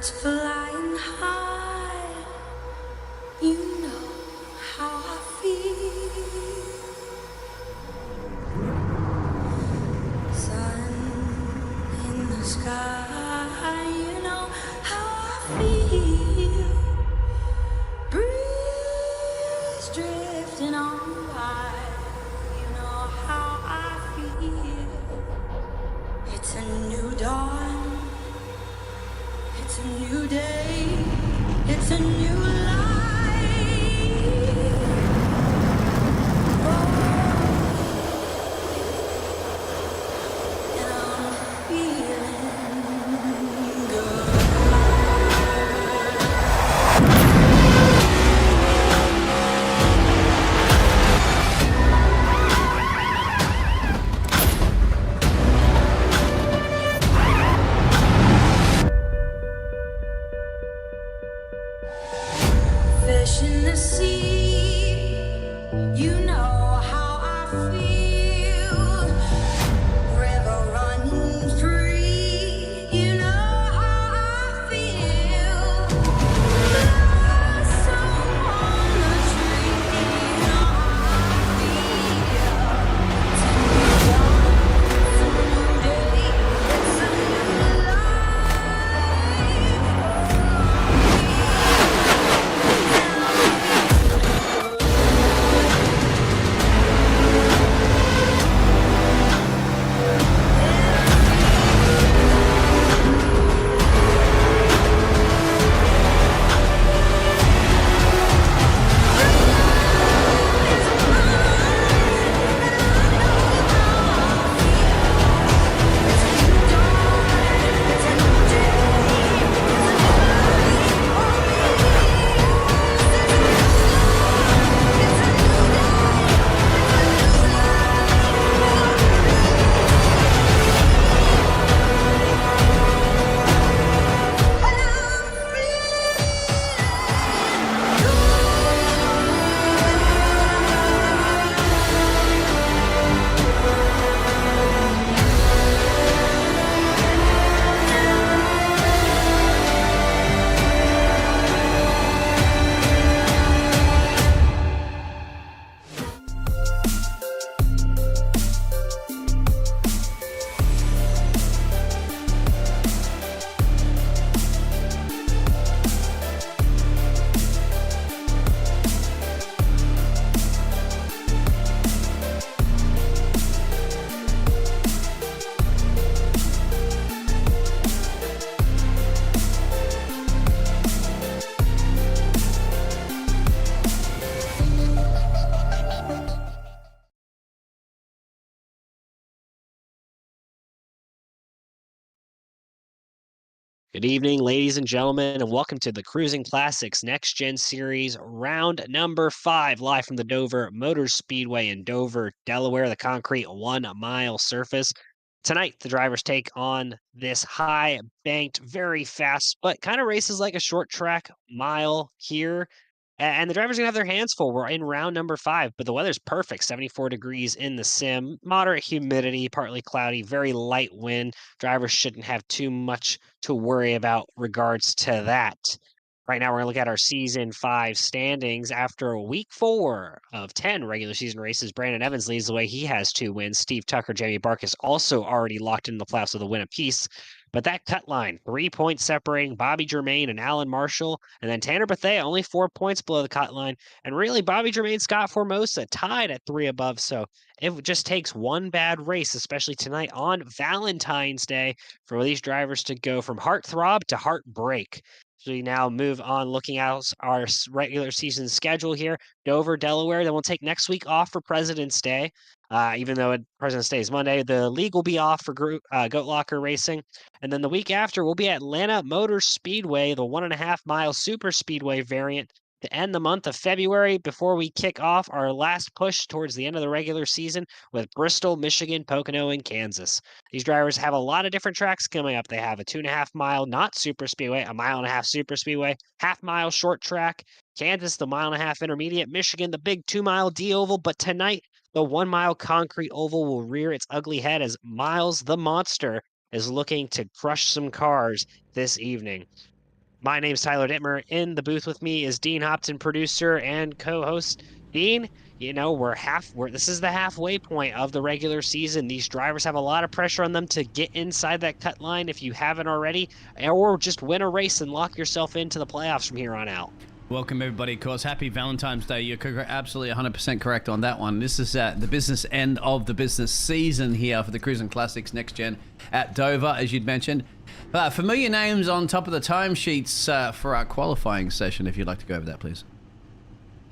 Birds flying high, you know how I feel. Sun in the sky, you know how I feel. Breeze drifting on by, you know how I feel. It's a new dawn, it's a new day, it's a new life. And I'm feeling good. Fish in the sea, you know how I feel. River running free, you know how I feel. Blossom on the tree, you know how I feel. It's a new day, it's a new Good evening, ladies and gentlemen, and welcome to the Cruising Classics Next Gen Series, round number 5, live from the Dover Motor Speedway in Dover, Delaware, the concrete 1-mile surface. Tonight, the drivers take on this high banked, very fast, but kind of races like a short track mile here. And the drivers are gonna have their hands full. We're in round number 5, but the weather's perfect. 74 degrees in the sim, moderate humidity, partly cloudy, very light wind. Drivers shouldn't have too much to worry about regards to that. Right now, we're gonna look at our season 5 standings. After week 4 of 10 regular season races, Brandon Evans leads the way. He has 2 wins. Steve Tucker, Jamie Barkus also already locked in the playoffs with a win apiece. But that cut line, 3 points separating Bobby Germain and Alan Marshall, and then Tanner Bethea only 4 points below the cut line. And really, Bobby Germain, Scott Formosa tied at 3 above. So it just takes one bad race, especially tonight on Valentine's Day, for these drivers to go from heartthrob to heartbreak. So we now move on looking at our regular season schedule here. Dover, Delaware. Then we'll take next week off for President's Day. Even though President's Day is Monday, the league will be off for Goat Locker Racing. And then the week after, we'll be at Atlanta Motor Speedway, the 1.5-mile super speedway variant, to end the month of February before we kick off our last push towards the end of the regular season with Bristol, Michigan, Pocono, and Kansas. These drivers have a lot of different tracks coming up. They have a 2.5-mile not super speedway, a 1.5-mile super speedway, half-mile short track, Kansas, the 1.5-mile intermediate, Michigan, the big 2-mile D oval. But tonight, the 1-mile concrete oval will rear its ugly head as Miles the Monster is looking to crush some cars this evening. My name's Tyler Dittmer. In the booth with me is Dean Hopton, producer and co-host. Dean, this is the halfway point of the regular season. These drivers have a lot of pressure on them to get inside that cut line if you haven't already, or just win a race and lock yourself into the playoffs from here on out. Welcome, everybody. Of course, happy Valentine's Day. You're absolutely 100% correct on that one. This is the business end of the business season here for the Crusin Classics Next Gen at Dover, as you'd mentioned. Familiar names on top of the timesheets for our qualifying session, if you'd like to go over that, please.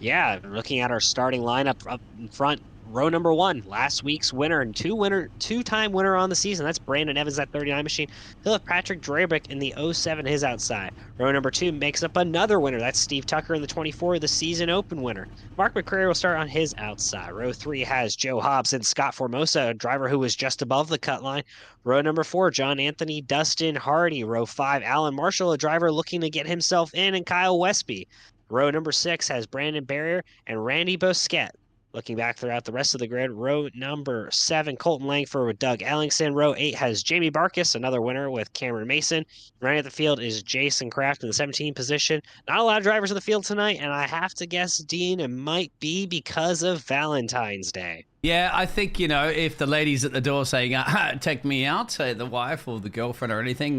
Yeah, looking at our starting lineup up in front, row number 1, last week's winner and two-time winner on the season. That's Brandon Evans, that 39 machine. He'll have Patrick Drabick in the 07, his outside. Row number 2 makes up another winner. That's Steve Tucker in the 24, the season open winner. Mark McCrary will start on his outside. Row 3 has Joe Hobbs and Scott Formosa, a driver who was just above the cut line. Row number 4, John Anthony, Dustin Hardy. Row 5, Alan Marshall, a driver looking to get himself in, and Kyle Westby. Row number 6 has Brandon Barrier and Randy Bosquet. Looking back throughout the rest of the grid, row number 7, Colton Langford with Doug Ellingson. Row 8 has Jamie Barkus, another winner with Cameron Mason. Running at the field is Jason Kraft in the 17 position. Not a lot of drivers in the field tonight, and I have to guess, Dean, it might be because of Valentine's Day. Yeah, I think, if the lady's at the door saying, take me out, the wife or the girlfriend or anything,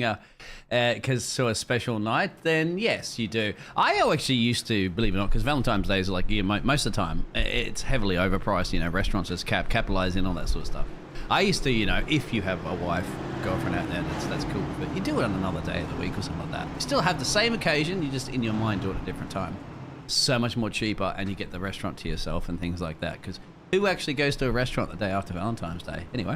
because to a special night, then yes, you do. I actually used to, believe it or not, because Valentine's Day is like, most of the time, it's heavily overpriced, restaurants just capitalize in all that sort of stuff. I used to, if you have a wife, girlfriend out there, that's cool. But you do it on another day of the week or something like that. You still have the same occasion, you just, in your mind, do it at a different time. So much more cheaper, and you get the restaurant to yourself and things like that, because who actually goes to a restaurant the day after Valentine's Day? Anyway,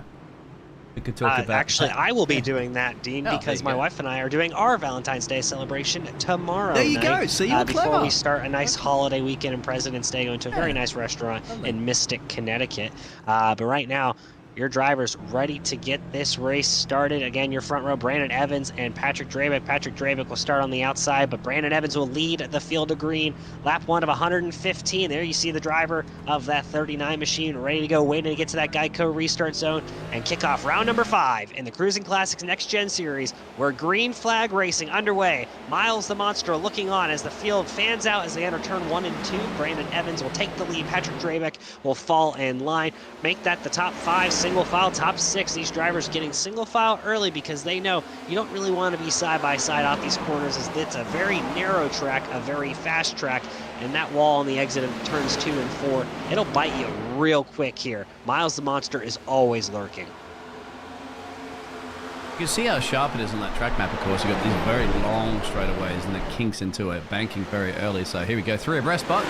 we could talk about... Actually, I will be doing that, Dean, because my wife and I are doing our Valentine's Day celebration tomorrow There you night, go. See, you're before clever. we start a nice holiday weekend in President's Day, going to a very nice restaurant in Mystic, Connecticut. But right now, your drivers ready to get this race started. Again, your front row, Brandon Evans and Patrick Drabick. Patrick Drabick will start on the outside, but Brandon Evans will lead the field of green. Lap 1 of 115. There you see the driver of that 39 machine ready to go, waiting to get to that Geico restart zone and kick off round number 5 in the Crusin Classics Next Gen Series, where green flag racing underway. Miles the Monster looking on as the field fans out as they enter turn 1 and 2. Brandon Evans will take the lead. Patrick Drabick will fall in line. Make that the top 5. Single file, top 6. These drivers getting single file early because they know you don't really want to be side by side out these corners, as it's a very narrow track, a very fast track, and that wall on the exit of turns 2 and 4, it'll bite you real quick here. Miles the Monster is always lurking. You can see how sharp it is on that track map, of course. You've got these very long straightaways, and it kinks into it, banking very early. So here we go, 3 abreast, but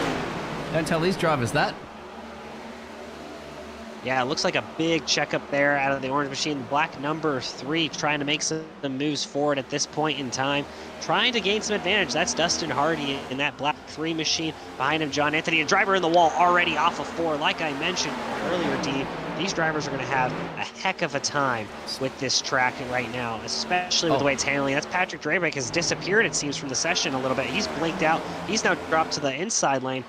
don't tell these drivers that. Yeah, it looks like a big checkup there out of the orange machine. Black number 3 trying to make some moves forward at this point in time, trying to gain some advantage. That's Dustin Hardy in that black 3 machine. Behind him, John Anthony, a driver in the wall already off of 4. Like I mentioned earlier, Dean, these drivers are going to have a heck of a time with this track right now, especially with the way it's handling. That's Patrick Drabick has disappeared, it seems, from the session a little bit. He's blinked out. He's now dropped to the inside lane.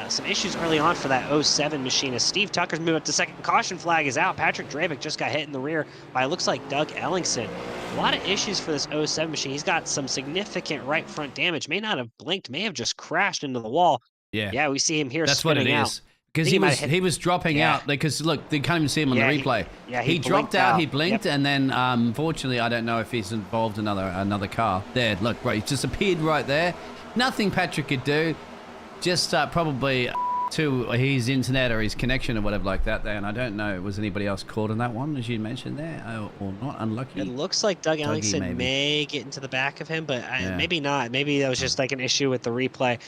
Some issues early on for that 07 machine as Steve Tucker's moved up to second. Caution flag is out. Patrick Drabick just got hit in the rear by, it looks like, Doug Ellingson. A lot of issues for this 07 machine. He's got some significant right front damage. May not have blinked, may have just crashed into the wall. Yeah, we see him here spinning out. That's what it is. Because he was dropping out. Because, look, they can't even see him on the replay. He dropped out, he blinked, and then, unfortunately, I don't know if he's involved in another car. There, look, right, he just appeared right there. Nothing Patrick could do. Just probably to his internet or his connection or whatever like that there, and I don't know, was anybody else caught on that one, as you mentioned there, or not? Unlucky? It looks like Doug Ellingson may get into the back of him, but maybe not. Maybe that was just like an issue with the replay.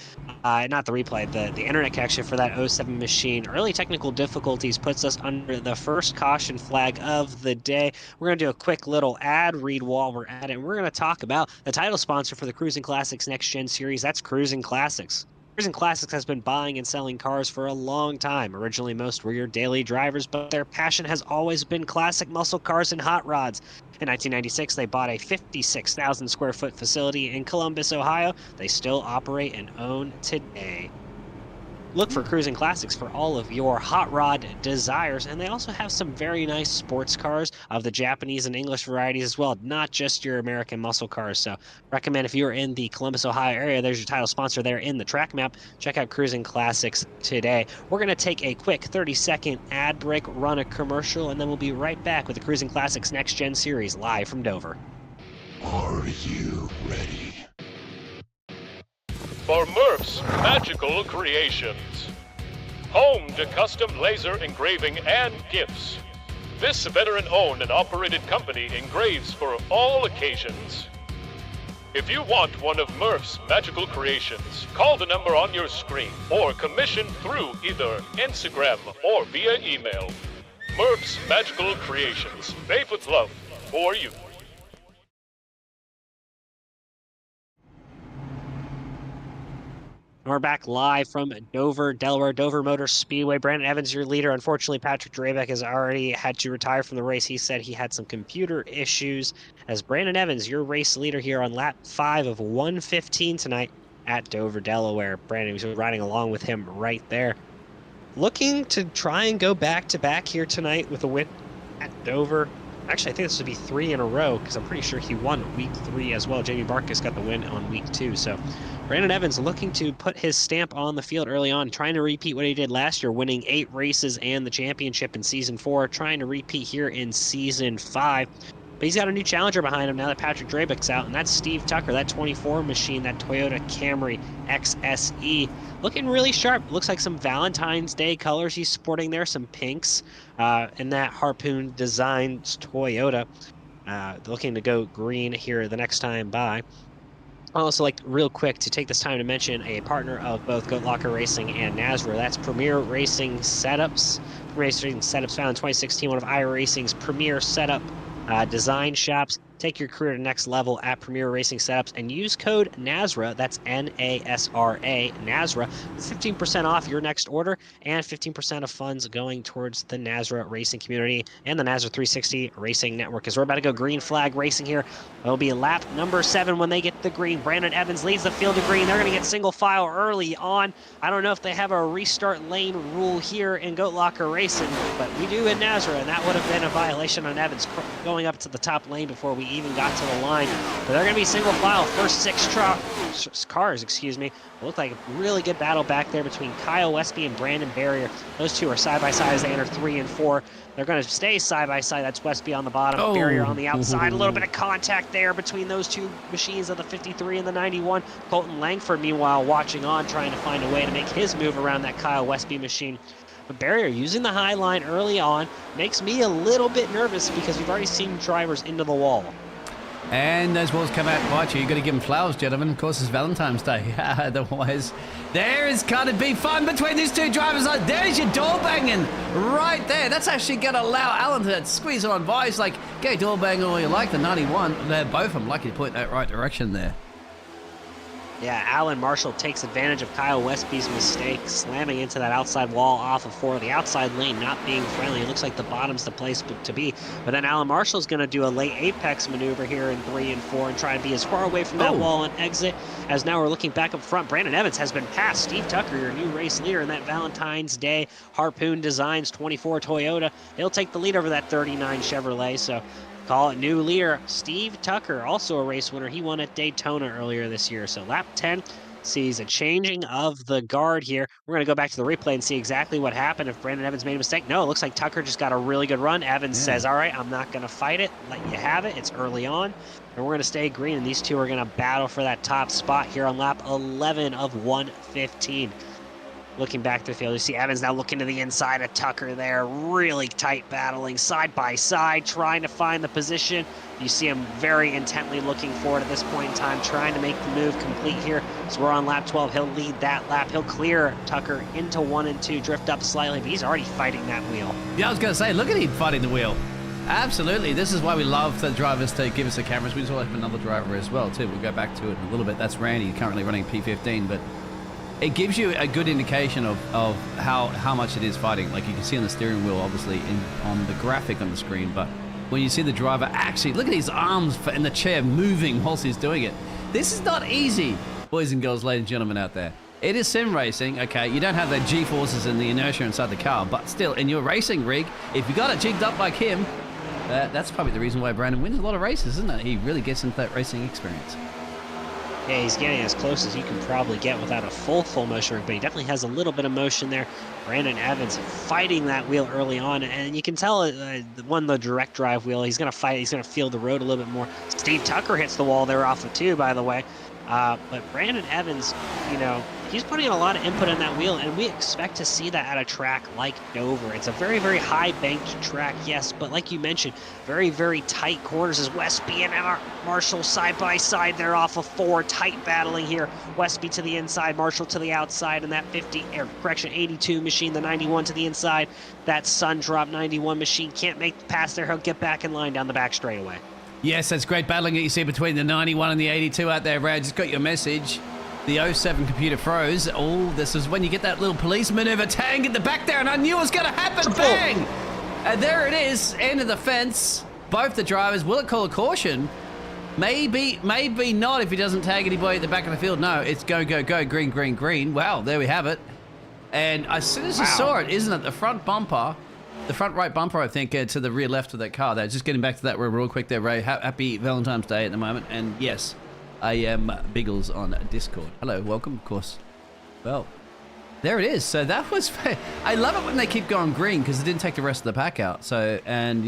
Not the replay, the internet connection for that 07 machine. Early technical difficulties puts us under the first caution flag of the day. We're going to do a quick little ad read while we're at it, and we're going to talk about the title sponsor for the Crusin Classics Next Gen Series. That's Crusin Classics. Crusin Classics has been buying and selling cars for a long time. Originally, most were your daily drivers, but their passion has always been classic muscle cars and hot rods. In 1996, they bought a 56,000 square foot facility in Columbus, Ohio. They still operate and own today. Look for Cruising Classics for all of your hot rod desires, and they also have some very nice sports cars of the Japanese and English varieties as well, not just your American muscle cars. So recommend if you're in the Columbus, Ohio area, there's your title sponsor there in the track map. Check out Cruising Classics today. We're going to take a quick 30-second ad break, run a commercial, and then we'll be right back with the Cruising Classics Next Gen Series live from Dover. Are you ready? For Murph's Magical Creations. Home to custom laser engraving and gifts. This veteran-owned and operated company engraves for all occasions. If you want one of Murph's Magical Creations, call the number on your screen or commission through either Instagram or via email. Murph's Magical Creations, made with love for you. We're back live from Dover, Delaware, Dover Motor Speedway. Brandon Evans, your leader. Unfortunately, Patrick Drabeck has already had to retire from the race. He said he had some computer issues. As Brandon Evans, your race leader here on lap 5 of 1:15 tonight at Dover, Delaware. Brandon was riding along with him right there. Looking to try and go back-to-back here tonight with a win at Dover. Actually, I think this would be 3 in a row because I'm pretty sure he won week 3 as well. Jamie Barkus got the win on week 2. So Brandon Evans looking to put his stamp on the field early on, trying to repeat what he did last year, winning 8 races and the championship in Season 4, trying to repeat here in Season 5. But he's got a new challenger behind him now that Patrick Drabeck's out, and that's Steve Tucker, that 24 machine, that Toyota Camry XSE. Looking really sharp. Looks like some Valentine's Day colors he's sporting there, some pinks, and that Harpoon Designs Toyota. Looking to go green here the next time by. I'd also like real quick to take this time to mention a partner of both Goat Locker Racing and NASRA. That's Premier Racing Setups. Premier Racing Setups found in 2016, one of iRacing's premier setup design shops. Take your career to the next level at Premier Racing Setups and use code NASRA, that's N-A-S-R-A, NASRA, 15% off your next order and 15% of funds going towards the NASRA racing community and the NASRA 360 Racing Network. As we're about to go green flag racing here, it'll be lap number 7 when they get the green. Brandon Evans leads the field to green. They're going to get single file early on. I don't know if they have a restart lane rule here in Goat Locker Racing, but we do in NASRA, and that would have been a violation on Evans going up to the top lane before we even got to the line. But they're going to be single file. First 6 cars, It looked like a really good battle back there between Kyle Westby and Brandon Barrier. Those two are side by side as they enter 3 and 4. They're going to stay side by side. That's Westby on the bottom, Barrier on the outside. A little bit of contact there between those two machines of the 53 and the 91. Colton Langford, meanwhile, watching on, trying to find a way to make his move around that Kyle Westby machine. But Barrier using the high line early on makes me a little bit nervous because we've already seen drivers into the wall. And those walls come out and bite you. You've got to give them flowers, gentlemen. Of course, it's Valentine's Day. Otherwise, there is going to be fun between these two drivers. There's your door banging right there. That's actually going to allow Alan to squeeze on by. He's like, go door bang all you like. The 91, they're both of them lucky to point that right direction there. Yeah, Alan Marshall takes advantage of Kyle Westby's mistake, slamming into that outside wall off of 4. The outside lane not being friendly. It looks like the bottom's the place to be. But then Alan Marshall's going to do a late apex maneuver here in 3 and 4 and try to be as far away from that wall and exit. As now we're looking back up front. Brandon Evans has been passed. Steve Tucker, your new race leader in that Valentine's Day Harpoon Designs 24 Toyota. He'll take the lead over that 39 Chevrolet. So call it new leader, Steve Tucker, also a race winner. He won at Daytona earlier this year. So lap 10 sees a changing of the guard here. We're going to go back to the replay and see exactly what happened. If Brandon Evans made a mistake. No, it looks like Tucker just got a really good run. Evans says, all right, I'm not going to fight it. Let you have it. It's early on. And we're going to stay green. And these two are going to battle for that top spot here on lap 11 of 115. Looking back to the field, you see Evans now looking to the inside of Tucker there. Really tight battling side by side, trying to find the position. You see him very intently looking forward at this point in time, trying to make the move complete here. So we're on lap 12. He'll lead that lap. He'll clear Tucker into 1 and 2, drift up slightly, but he's already fighting that wheel. Yeah, I was going to say, look at him fighting the wheel. Absolutely. This is why we love the drivers to give us the cameras. We also have another driver as well, too. We'll go back to it in a little bit. That's Randy, currently running P15, but it gives you a good indication of how much it is fighting. Like you can see on the steering wheel, obviously, on the graphic on the screen. But when you see the driver actually, look at his arms in the chair moving whilst he's doing it. This is not easy, boys and girls, ladies and gentlemen out there. It is sim racing, okay? You don't have the G-forces and the inertia inside the car, but still, in your racing rig, if you got it jigged up like him, that's probably the reason why Brandon wins a lot of races, isn't it? He really gets into that racing experience. Yeah, he's getting as close as you can probably get without a full motion rig, but he definitely has a little bit of motion there. Brandon Evans fighting that wheel early on, and you can tell the direct drive wheel, he's going to fight, he's going to feel the road a little bit more. Steve Tucker hits the wall there off of 2, by the way. But Brandon Evans, he's putting in a lot of input on that wheel, and we expect to see that at a track like Dover. It's a very, very high banked track, yes, but like you mentioned, very, very tight corners as Westby and Marshall side by side. They're off of 4, tight battling here. Westby to the inside, Marshall to the outside, and that 82 machine, the 91 to the inside. That Sun Drop 91 machine can't make the pass there. He'll get back in line down the back straightaway. Yes, that's great battling that you see between the 91 and the 82 out there, Brad. Just got your message. The 07 computer froze. Oh, this is when you get that little police maneuver. Tang in the back there, and I knew it was going to happen. Bang! And there it is, end of the fence. Both the drivers. Will it call a caution? Maybe not if he doesn't tag anybody at the back of the field. No, it's go, green. Wow, there we have it. And as soon as you saw it, isn't it, the front bumper, the front right bumper, I think, to the rear left of that car there. Just getting back to that real quick there, Ray. Happy Valentine's Day at the moment. And yes, I am Biggles on Discord. Hello, welcome, of course. Well, there it is. So that was... I love it when they keep going green because it didn't take the rest of the pack out. So, and,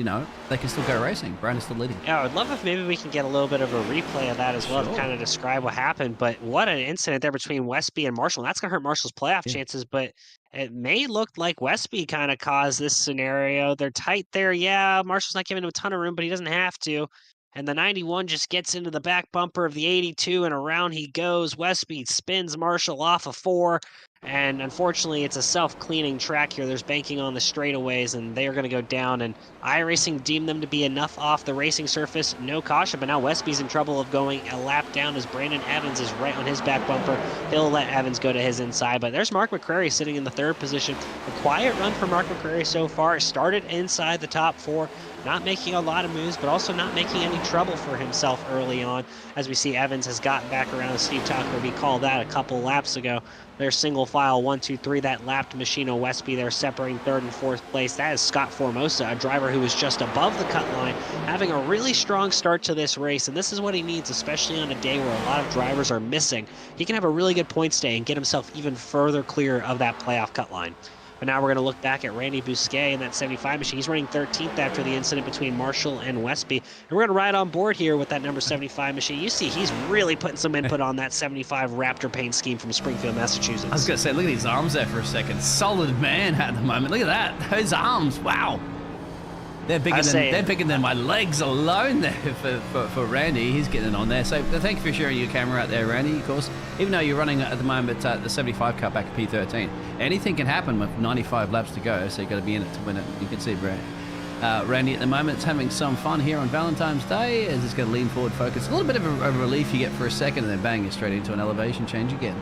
they can still go racing. Brandon's still leading. Yeah, I would love if maybe we can get a little bit of a replay of that as well to kind of describe what happened. But what an incident there between Westby and Marshall. That's going to hurt Marshall's playoff chances, but it may look like Westby kind of caused this scenario. They're tight there. Yeah, Marshall's not giving him a ton of room, but he doesn't have to. And the 91 just gets into the back bumper of the 82, and around he goes. Westby spins Marshall off of 4. And unfortunately, it's a self-cleaning track here. There's banking on the straightaways, and they are going to go down. And iRacing deemed them to be enough off the racing surface. No caution, but now Westby's in trouble of going a lap down as Brandon Evans is right on his back bumper. He'll let Evans go to his inside. But there's Mark McCrary sitting in the 3rd position. A quiet run for Mark McCrary so far. Started inside the top 4. Not making a lot of moves, but also not making any trouble for himself early on. As we see, Evans has gotten back around Steve Tucker. We called that a couple laps ago. Their single file 1, 2, 3. That lapped Machino Westby there, separating 3rd and 4th place. That is Scott Formosa, a driver who was just above the cut line, having a really strong start to this race. And this is what he needs, especially on a day where a lot of drivers are missing. He can have a really good points day and get himself even further clear of that playoff cut line. But now we're going to look back at Randy Bousquet in that 75 machine. He's running 13th after the incident between Marshall and Westby. And we're going to ride on board here with that number 75 machine. You see he's really putting some input on that 75 Raptor paint scheme from Springfield, Massachusetts. I was going to say, look at his arms there for a second. Solid man at the moment. Look at that. Those arms. Wow. They're bigger than my legs alone there for Randy. He's getting it on there. So thank you for sharing your camera out there, Randy, of course. Even though you're running at the moment the 75 cut back at P13. Anything can happen with 95 laps to go, so you've got to be in it to win it. You can see Randy at the moment is having some fun here on Valentine's Day as he's going to lean forward, focus. A little bit of a relief you get for a second, and then bang, you're straight into an elevation change again.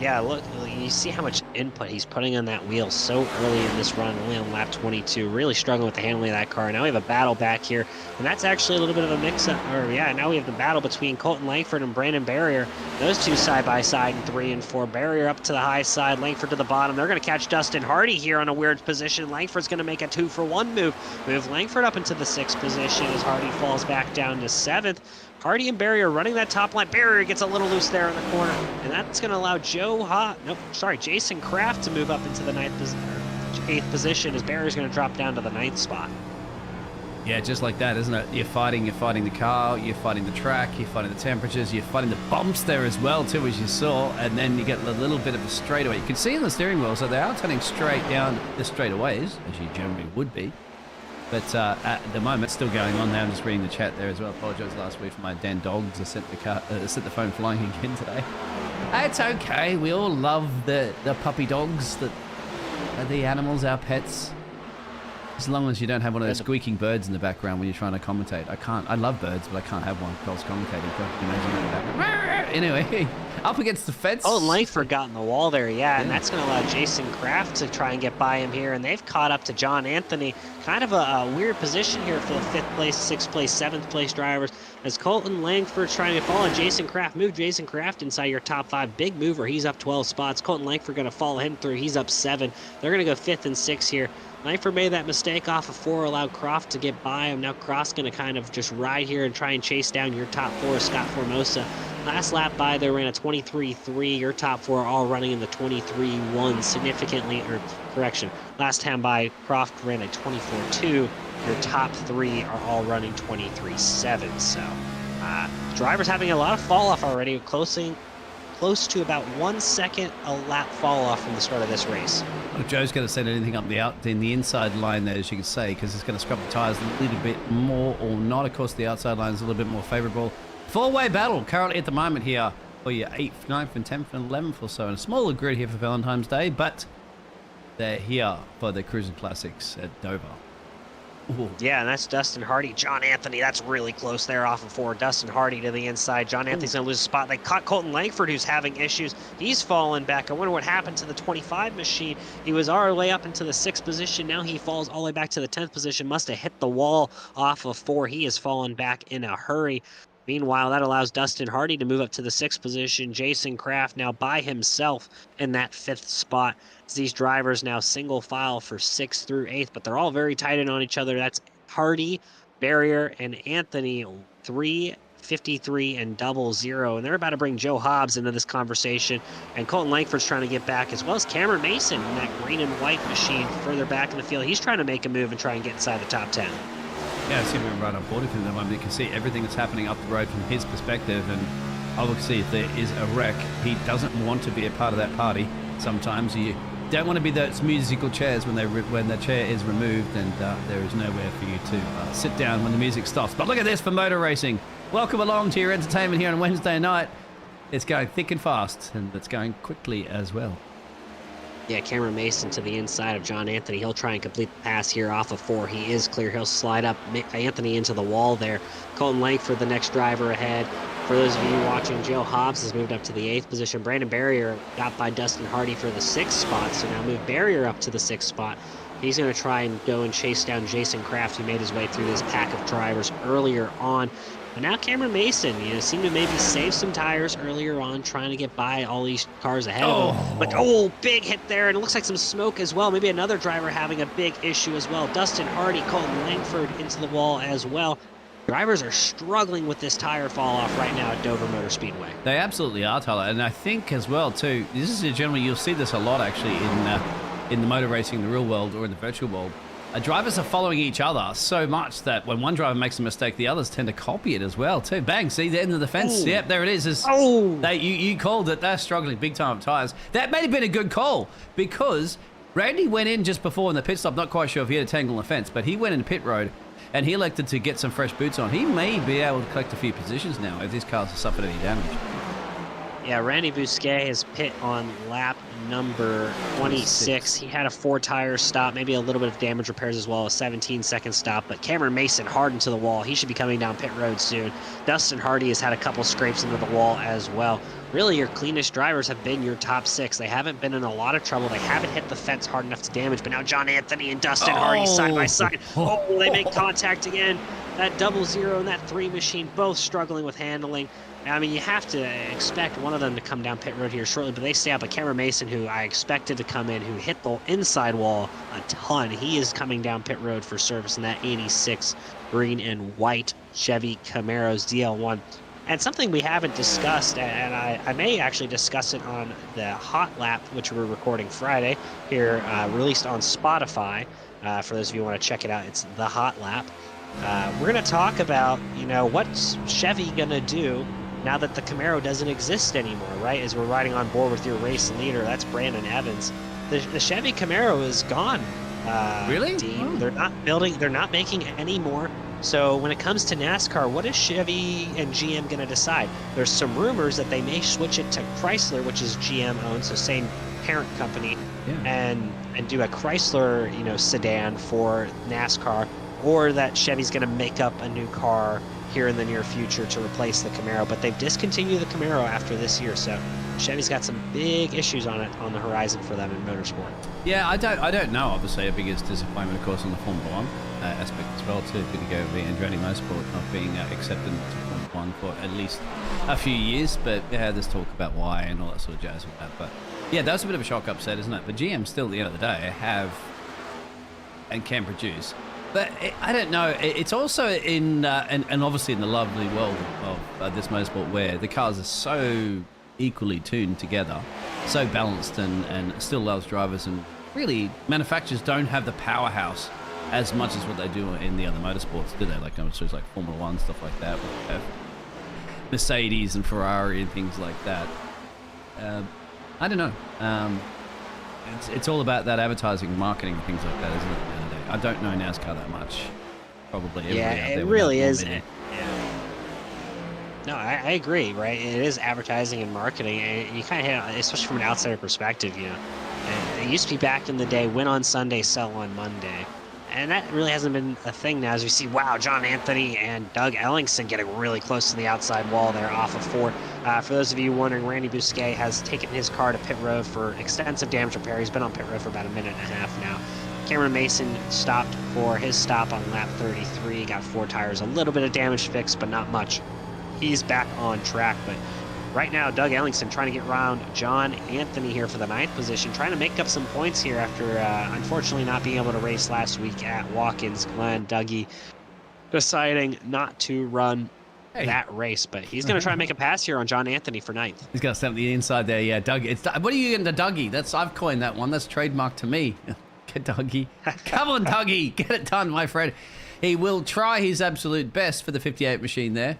Yeah, look, you see how much input he's putting on that wheel so early in this run, only on lap 22, really struggling with the handling of that car. Now we have a battle back here, and that's actually a little bit of a mix-up, now we have the battle between Colton Langford and Brandon Barrier. Those two side by side in 3 and 4. Barrier up to the high side, Langford to the bottom. They're going to catch Dustin Hardy here on a weird position. Langford's going to make a 2-for-1 move. Move Langford up into the 6th position as Hardy falls back down to 7th. Hardy and Barrier running that top line. Barrier gets a little loose there in the corner, and that's going to allow Jason Kraft to move up into the 8th position as Barrier's going to drop down to the 9th spot. Yeah, just like that, isn't it? You're fighting the car, you're fighting the track, you're fighting the temperatures, you're fighting the bumps there as well, too, as you saw, and then you get a little bit of a straightaway. You can see in the steering wheel, so they are turning straight down the straightaways, as you generally would be. But at the moment, still going on now. I'm just reading the chat there as well. Apologise last week for my damn dogs. I sent the phone flying again today. It's okay. We all love the puppy dogs, the animals, our pets. As long as you don't have one of those squeaking birds in the background when you're trying to commentate. I love birds, but I can't have one whilst commentating. Can you imagine that in the background? Anyway, up against the fence. Oh, and Langford got in the wall there, yeah, and that's going to allow Jason Kraft to try and get by him here, and they've caught up to John Anthony. Kind of a weird position here for the 5th place, 6th place, 7th place drivers, as Colton Langford's trying to follow Jason Kraft. Move Jason Kraft inside your top 5. Big mover. He's up 12 spots. Colton Langford going to follow him through. He's up 7. They're going to go 5th and 6th here. Langford made that mistake off of 4, allowed Croft to get by him. Now Croft's going to kind of just ride here and try and chase down your top 4, Scott Formosa. Last lap by, they ran a 23.3. Your top 4 are all running in the 23.1 significantly, or correction. Last time by, Croft ran a 24.2. Your top 3 are all running 23.7. So, drivers having a lot of fall off already, close to about 1 second a lap fall off from the start of this race. Well, if Joe's going to send anything up in the inside line there, as you can say, because it's going to scrub the tyres a little bit more or not. Of course, the outside line is a little bit more favourable. 4-way battle currently at the moment here for your 8th, 9th, and 10th and 11th or so. And a smaller grid here for Valentine's Day, but they're here for the Crusin Classics at Dover. Ooh. Yeah, and that's Dustin Hardy. John Anthony, that's really close there off of 4. Dustin Hardy to the inside. John Anthony's going to lose a spot. They caught Colton Langford, who's having issues. He's fallen back. I wonder what happened to the 25 machine. He was all the way up into the 6th position. Now he falls all the way back to the 10th position. Must have hit the wall off of 4. He has fallen back in a hurry. Meanwhile, that allows Dustin Hardy to move up to the 6th position. Jason Kraft now by himself in that 5th spot. These drivers now single file for 6th through 8th, but they're all very tight in on each other. That's Hardy, Barrier, and Anthony, 3:53 and 00. And they're about to bring Joe Hobbs into this conversation. And Colton Langford's trying to get back, as well as Cameron Mason in that green and white machine further back in the field. He's trying to make a move and try and get inside the top 10. Yeah, I see him right on board with him at the moment. You can see everything that's happening up the road from his perspective, and obviously if there is a wreck, he doesn't want to be a part of that party. Sometimes you don't want to be those musical chairs when the chair is removed, and there is nowhere for you to sit down when the music stops. But look at this for motor racing. Welcome along to your entertainment here on Wednesday night. It's going thick and fast, and it's going quickly as well. Yeah, Cameron Mason to the inside of John Anthony. He'll try and complete the pass here off of 4. He is clear. He'll slide up Anthony into the wall there. Colton Langford, the next driver ahead. For those of you watching, Joe Hobbs has moved up to the 8th position. Brandon Barrier got by Dustin Hardy for the 6th spot, so now move Barrier up to the 6th spot. He's going to try and go and chase down Jason Kraft, who made his way through this pack of drivers earlier on. But now Cameron Mason, seemed to maybe save some tires earlier on, trying to get by all these cars ahead of him. But, big hit there, and it looks like some smoke as well. Maybe another driver having a big issue as well. Dustin Hardy, Colton Langford into the wall as well. Drivers are struggling with this tire fall off right now at Dover Motor Speedway. They absolutely are, Tyler. And I think as well, too, this is generally, you'll see this a lot actually in the motor racing, the real world or in the virtual world. Drivers are following each other so much that when one driver makes a mistake, the others tend to copy it as well, too. Bang, see the end of the fence? Ooh. Yep, there it is. You called it. They're struggling big time with tires. That may have been a good call because Randy went in just before in the pit stop. Not quite sure if he had a tangle in the fence, but he went in pit road and he elected to get some fresh boots on. He may be able to collect a few positions now if these cars have suffered any damage. Yeah, Randy Bousquet is pit on lap number 26. He had a 4-tire stop, maybe a little bit of damage repairs as well, a 17-second stop. But Cameron Mason hardened to the wall. He should be coming down pit road soon. Dustin Hardy has had a couple scrapes into the wall as well. Really, your cleanest drivers have been your top 6. They haven't been in a lot of trouble. They haven't hit the fence hard enough to damage. But now John Anthony and Dustin Hardy side by side. They make contact again. That 00 and that 3 machine both struggling with handling. I mean, you have to expect one of them to come down pit road here shortly, but they stay up. But Cameron Mason, who I expected to come in, who hit the inside wall a ton, he is coming down pit road for service in that 86 green and white Chevy Camaro's DL1. And something we haven't discussed, and I may actually discuss it on the Hot Lap, which we're recording Friday here, released on Spotify. For those of you who want to check it out, it's the Hot Lap. We're going to talk about, what's Chevy going to do now that the Camaro doesn't exist anymore, right? As we're riding on board with your race leader, that's Brandon Evans. The Chevy Camaro is gone. Really? Dean. They're not making any more. So when it comes to NASCAR, what is Chevy and GM going to decide? There's some rumors that they may switch it to Chrysler, which is GM owned, so same parent company. Yeah. and do a Chrysler, sedan for NASCAR, or that Chevy's going to make up a new car here in the near future to replace the Camaro. But they've discontinued the Camaro after this year, so Chevy's got some big issues on the horizon for them in motorsport. Yeah, I don't know. Obviously, a biggest disappointment, of course, on the Formula One aspect as well too. Good to go with Andretti Motorsport not being accepted into Formula One for at least a few years. But yeah, there's talk about why and all that sort of jazz with that. But yeah, that's a bit of a shock upset, isn't it? But GM still, at the end of the day, have and can produce. But I don't know. It's also in and obviously in the lovely world of this motorsport where the cars are so equally tuned together, so balanced, and still loves drivers, and really manufacturers don't have the powerhouse as much as what they do in the other motorsports, do they? Like shows like Formula One, stuff like that, where they have Mercedes and Ferrari and things like that. I don't know. It's all about that advertising and marketing and things like that, isn't it? I don't know NASCAR that much. Probably everybody out there it would really have is. more Yeah. No, I agree, right? It is advertising and marketing, and you kind of hit, especially from an outsider perspective, And it used to be back in the day, win on Sunday, sell on Monday. And that really hasn't been a thing now, as we see, wow, John Anthony and Doug Ellingson getting really close to the outside wall there off of 4. For those of you wondering, Randy Bousquet has taken his car to pit road for extensive damage repair. He's been on pit road for about a minute and a half now. Cameron Mason stopped for his stop on lap 33, got 4 tires, a little bit of damage fixed, but not much. He's back on track, but right now, Doug Ellingson trying to get around John Anthony here for the 9th position, trying to make up some points here after unfortunately not being able to race last week at Watkins Glen. Dougie deciding not to run that race, but he's going to try and make a pass here on John Anthony for 9th. He's got something the inside there, yeah. Doug, what are you getting to Dougie? I've coined that one. That's trademarked to me. Get Dougie. Come on, Dougie. Get it done, my friend. He will try his absolute best for the 58 machine there.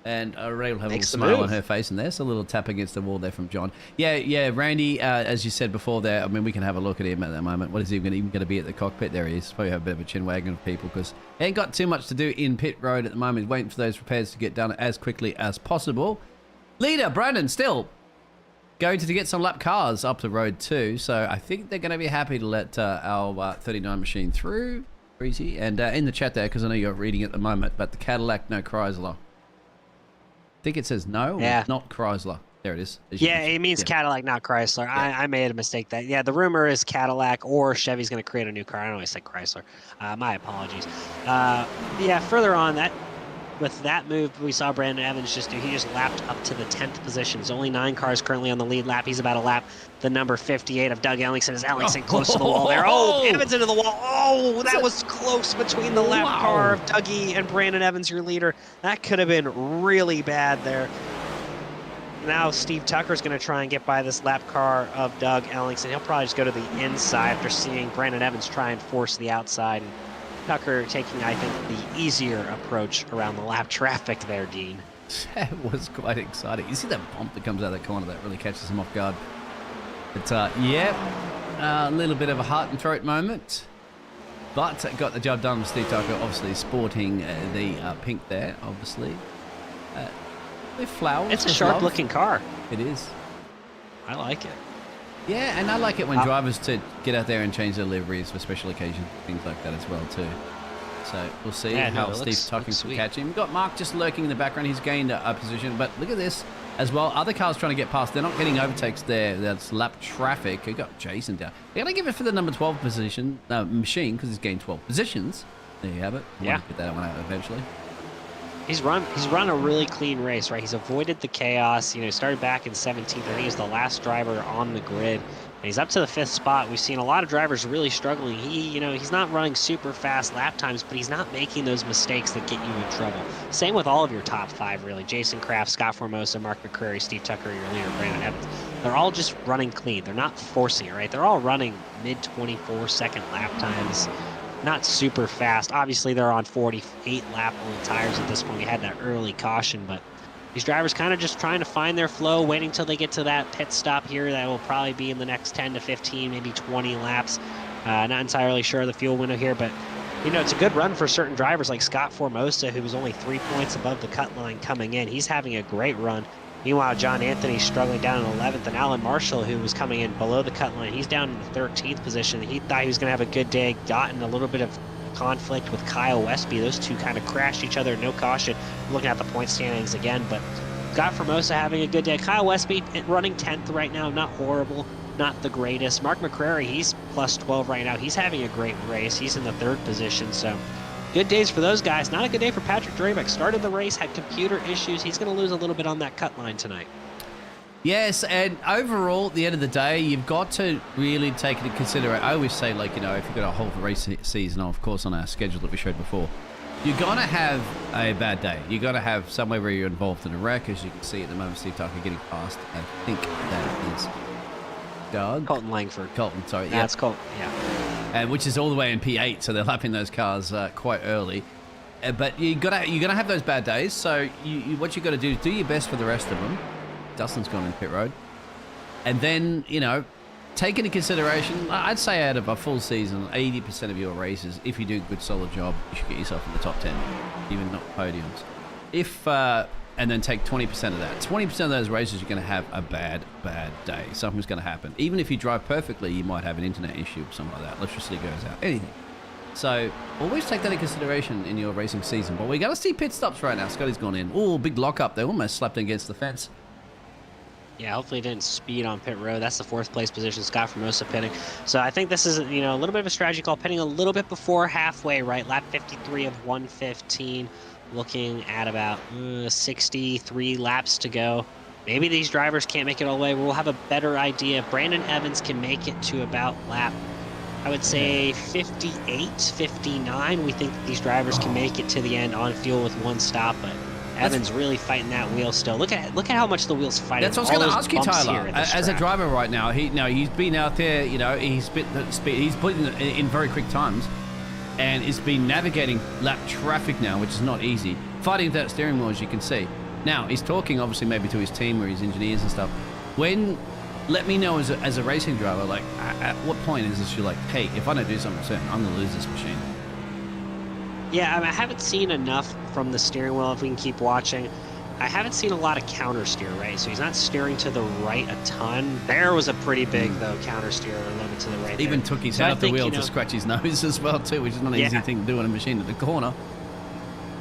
And Ray will have a little smile on her face, and there's a little tap against the wall there from John. Yeah, Randy, as you said before there, I mean, we can have a look at him at the moment. What is he even going to be at the cockpit? There he is. Probably have a bit of a chin wagging of people because he ain't got too much to do in pit road at the moment. He's waiting for those repairs to get done as quickly as possible. Leader, Brandon, still going to get some lap cars up to road 2, so I think they're going to be happy to let our 39 machine through. Easy. And in the chat there, because I know you're reading at the moment, but the Cadillac, no Chrysler. I think it says no, not Chrysler. There it is. Yeah, it means Cadillac, not Chrysler. Yeah. I made a mistake. The rumor is Cadillac or Chevy's going to create a new car. I always say Chrysler. My apologies. Further on with that move, we saw Brandon Evans he just lapped up to the 10th position. There's only 9 cars currently on the lead lap. He's about a lap the number 58 of Doug Ellingson. Is Ellingson close to the wall there? Oh, Evans into the wall. Oh, that was close between the lap car of Dougie and Brandon Evans, your leader. That could have been really bad there. Now Steve Tucker's going to try and get by this lap car of Doug Ellingson. He'll probably just go to the inside after seeing Brandon Evans try and force the outside. And Tucker taking, I think, the easier approach around the lap traffic there, Dean. That was quite exciting. You see that bump that comes out of that corner that really catches him off guard. But, a little bit of a heart and throat moment. But got the job done with Steve Tucker, obviously sporting the pink there, obviously. With flowers. It's a sharp-looking car. It is. I like it. Yeah, and I like it when drivers to get out there and change their liveries for special occasions, things like that as well too. So we'll see how Steve Tucker can catch him. We've got Mark just lurking in the background. He's gained a position, but look at this as well. Other cars trying to get past. They're not getting overtakes there. That's lap traffic. We've got Jason down. We're going to give it for the number 12 position machine because he's gained 12 positions. There you have it. We'll get that one out eventually. He's run a really clean race, right? He's avoided the chaos. He started back in 17th. I think he was the last driver on the grid. And he's up to the 5th spot. We've seen a lot of drivers really struggling. He's not running super fast lap times, but he's not making those mistakes that get you in trouble. Same with all of your top 5, really. Jason Kraft, Scott Formosa, Mark McCreary, Steve Tucker, your leader, Brandon Evans. They're all just running clean. They're not forcing it, right? They're all running mid-24-second lap times. Not super fast. Obviously, they're on 48 lap old tires at this point. We had that early caution, but these drivers kind of just trying to find their flow, waiting till they get to that pit stop here. That will probably be in the next 10 to 15, maybe 20 laps. Not entirely sure of the fuel window here, but it's a good run for certain drivers like Scott Formosa, who was only 3 points above the cut line coming in. He's having a great run. Meanwhile, John Anthony's struggling down in 11th, and Alan Marshall, who was coming in below the cut line, he's down in the 13th position. He thought he was going to have a good day, gotten a little bit of conflict with Kyle Westby. Those two kind of crashed each other, no caution. Looking at the point standings again, but got Formosa having a good day. Kyle Westby running 10th right now, not horrible, not the greatest. Mark McCrary, he's plus 12 right now. He's having a great race. He's in the 3rd position, so good days for those guys. Not a good day for Patrick Drabeck. Started the race, had computer issues. He's going to lose a little bit on that cut line tonight. Yes, and overall, at the end of the day, you've got to really take into consideration. I always say, like, you know, if you've got a whole race season, of course, on our schedule that we showed before, you're going to have a bad day. You're going to have somewhere where you're involved in a wreck, as you can see at the moment. Steve Tucker getting past, I think that is Doug. Colton Langford. Colton, sorry. Yeah, it's Colton, yeah. And which is all the way in P8, so they're lapping those cars quite early. But you're gonna have those bad days. So what you got to do is do your best for the rest of them. Dustin's gone in pit road, and then take into consideration. I'd say out of a full season, 80% of your races, if you do a good solid job, you should get yourself in the top 10, even not podiums. And then take 20% of that. 20% of those races, you're going to have a bad day. Something's going to happen. Even if you drive perfectly, you might have an internet issue or something like that. Electricity goes out. Anything. So always take that into consideration in your racing season. But we're going to see pit stops right now. Scotty's gone in. Oh, big lockup. They almost slapped against the fence. Yeah, hopefully it didn't speed on pit road. That's the 4th place position. Scott Formosa pitting. So I think this is, a little bit of a strategy call. Pitting a little bit before halfway, right? Lap 53 of 115. Looking at about 63 laps to go. Maybe these drivers can't make it all the way. We'll have a better idea. Brandon Evans can make it to about lap, I would say 58, 59. We think that these drivers can make it to the end on fuel with one stop, but Evans really fighting that wheel still. Look at how much the wheel's fighting. That's what I was going to ask you, Tyler. As a driver right now, he's been out there. He's bit the speed. He's put in very quick times. And it's been navigating lap traffic now, which is not easy. Fighting that steering wheel, as you can see. Now, he's talking, obviously, maybe to his team or his engineers and stuff. Let me know as a racing driver, like, at what point is this you're like, hey, if I don't do something certain, I'm going to lose this machine? Yeah, I haven't seen enough from the steering wheel, if we can keep watching. I haven't seen a lot of counter steer, right? So he's not steering to the right a ton. There was a pretty big, though, counter steer a little bit to the right. Even there. took his head off the wheel to scratch his nose as well, too, which is not an easy thing to do on a machine at the corner.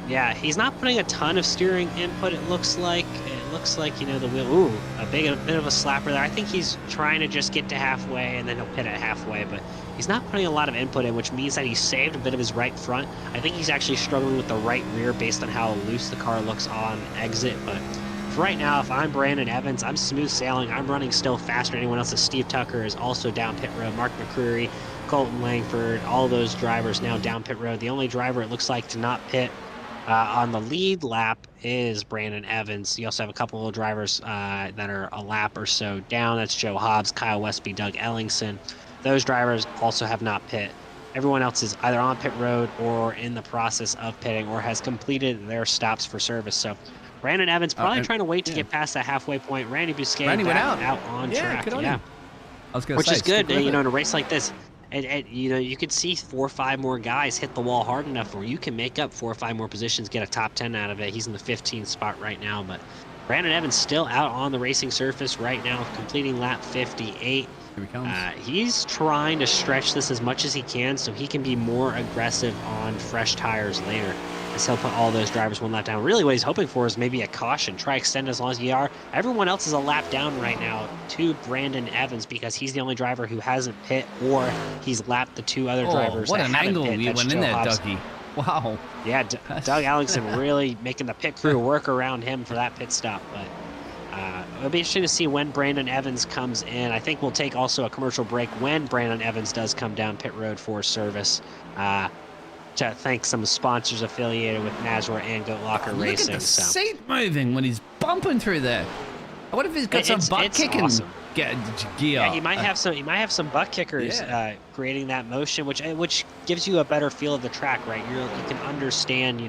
Yeah, he's not putting a ton of steering input, it looks like. It looks like, the wheel, ooh, a bit of a slapper there. I think he's trying to just get to halfway, and then he'll pit at halfway, but he's not putting a lot of input in, which means that he saved a bit of his right front. I think he's actually struggling with the right rear based on how loose the car looks on exit, but for right now, if I'm Brandon Evans, I'm smooth sailing. I'm running still faster than anyone else. Steve Tucker is also down pit road. Mark McCreary, Colton Langford, all those drivers now down pit road. The only driver it looks like to not pit on the lead lap is Brandon Evans. You also have a couple of drivers that are a lap or so down. That's Joe Hobbs, Kyle Westby, Doug Ellingson. Those drivers also have not pit. Everyone else is either on pit road or in the process of pitting or has completed their stops for service. So Brandon Evans probably trying to wait to get past that halfway point. Randy Busquet went out on track. Good on him. I was going to Which say, is good, in a race like this. You could see 4 or 5 more guys hit the wall hard enough where you can make up 4 or 5 more positions, get a top 10 out of it. He's in the 15th spot right now, but Brandon Evans still out on the racing surface right now, completing lap 58. Here he comes. He's trying to stretch this as much as he can so he can be more aggressive on fresh tires later, as he'll put all those drivers 1 lap down. Really what he's hoping for is maybe a caution. Try extend as long as you are. Everyone else is a lap down right now to Brandon Evans because he's the only driver who hasn't pit or he's lapped the 2 other drivers what that an haven't angle pit. you That's went Joe in there, Hobbs. Dougie. Wow. Yeah, Doug Ellingson really making the pit crew work around him for that pit stop. But it'll be interesting to see when Brandon Evans comes in. I think we'll take also a commercial break when Brandon Evans does come down pit road for service. To thank some sponsors affiliated with Nazareth and Goat Locker Racing. Look at the seat moving when he's bumping through there. What if he's got some butt kicking awesome. gear? Yeah, he might have some. He might have some butt kickers creating that motion, which gives you a better feel of the track, right? You can understand,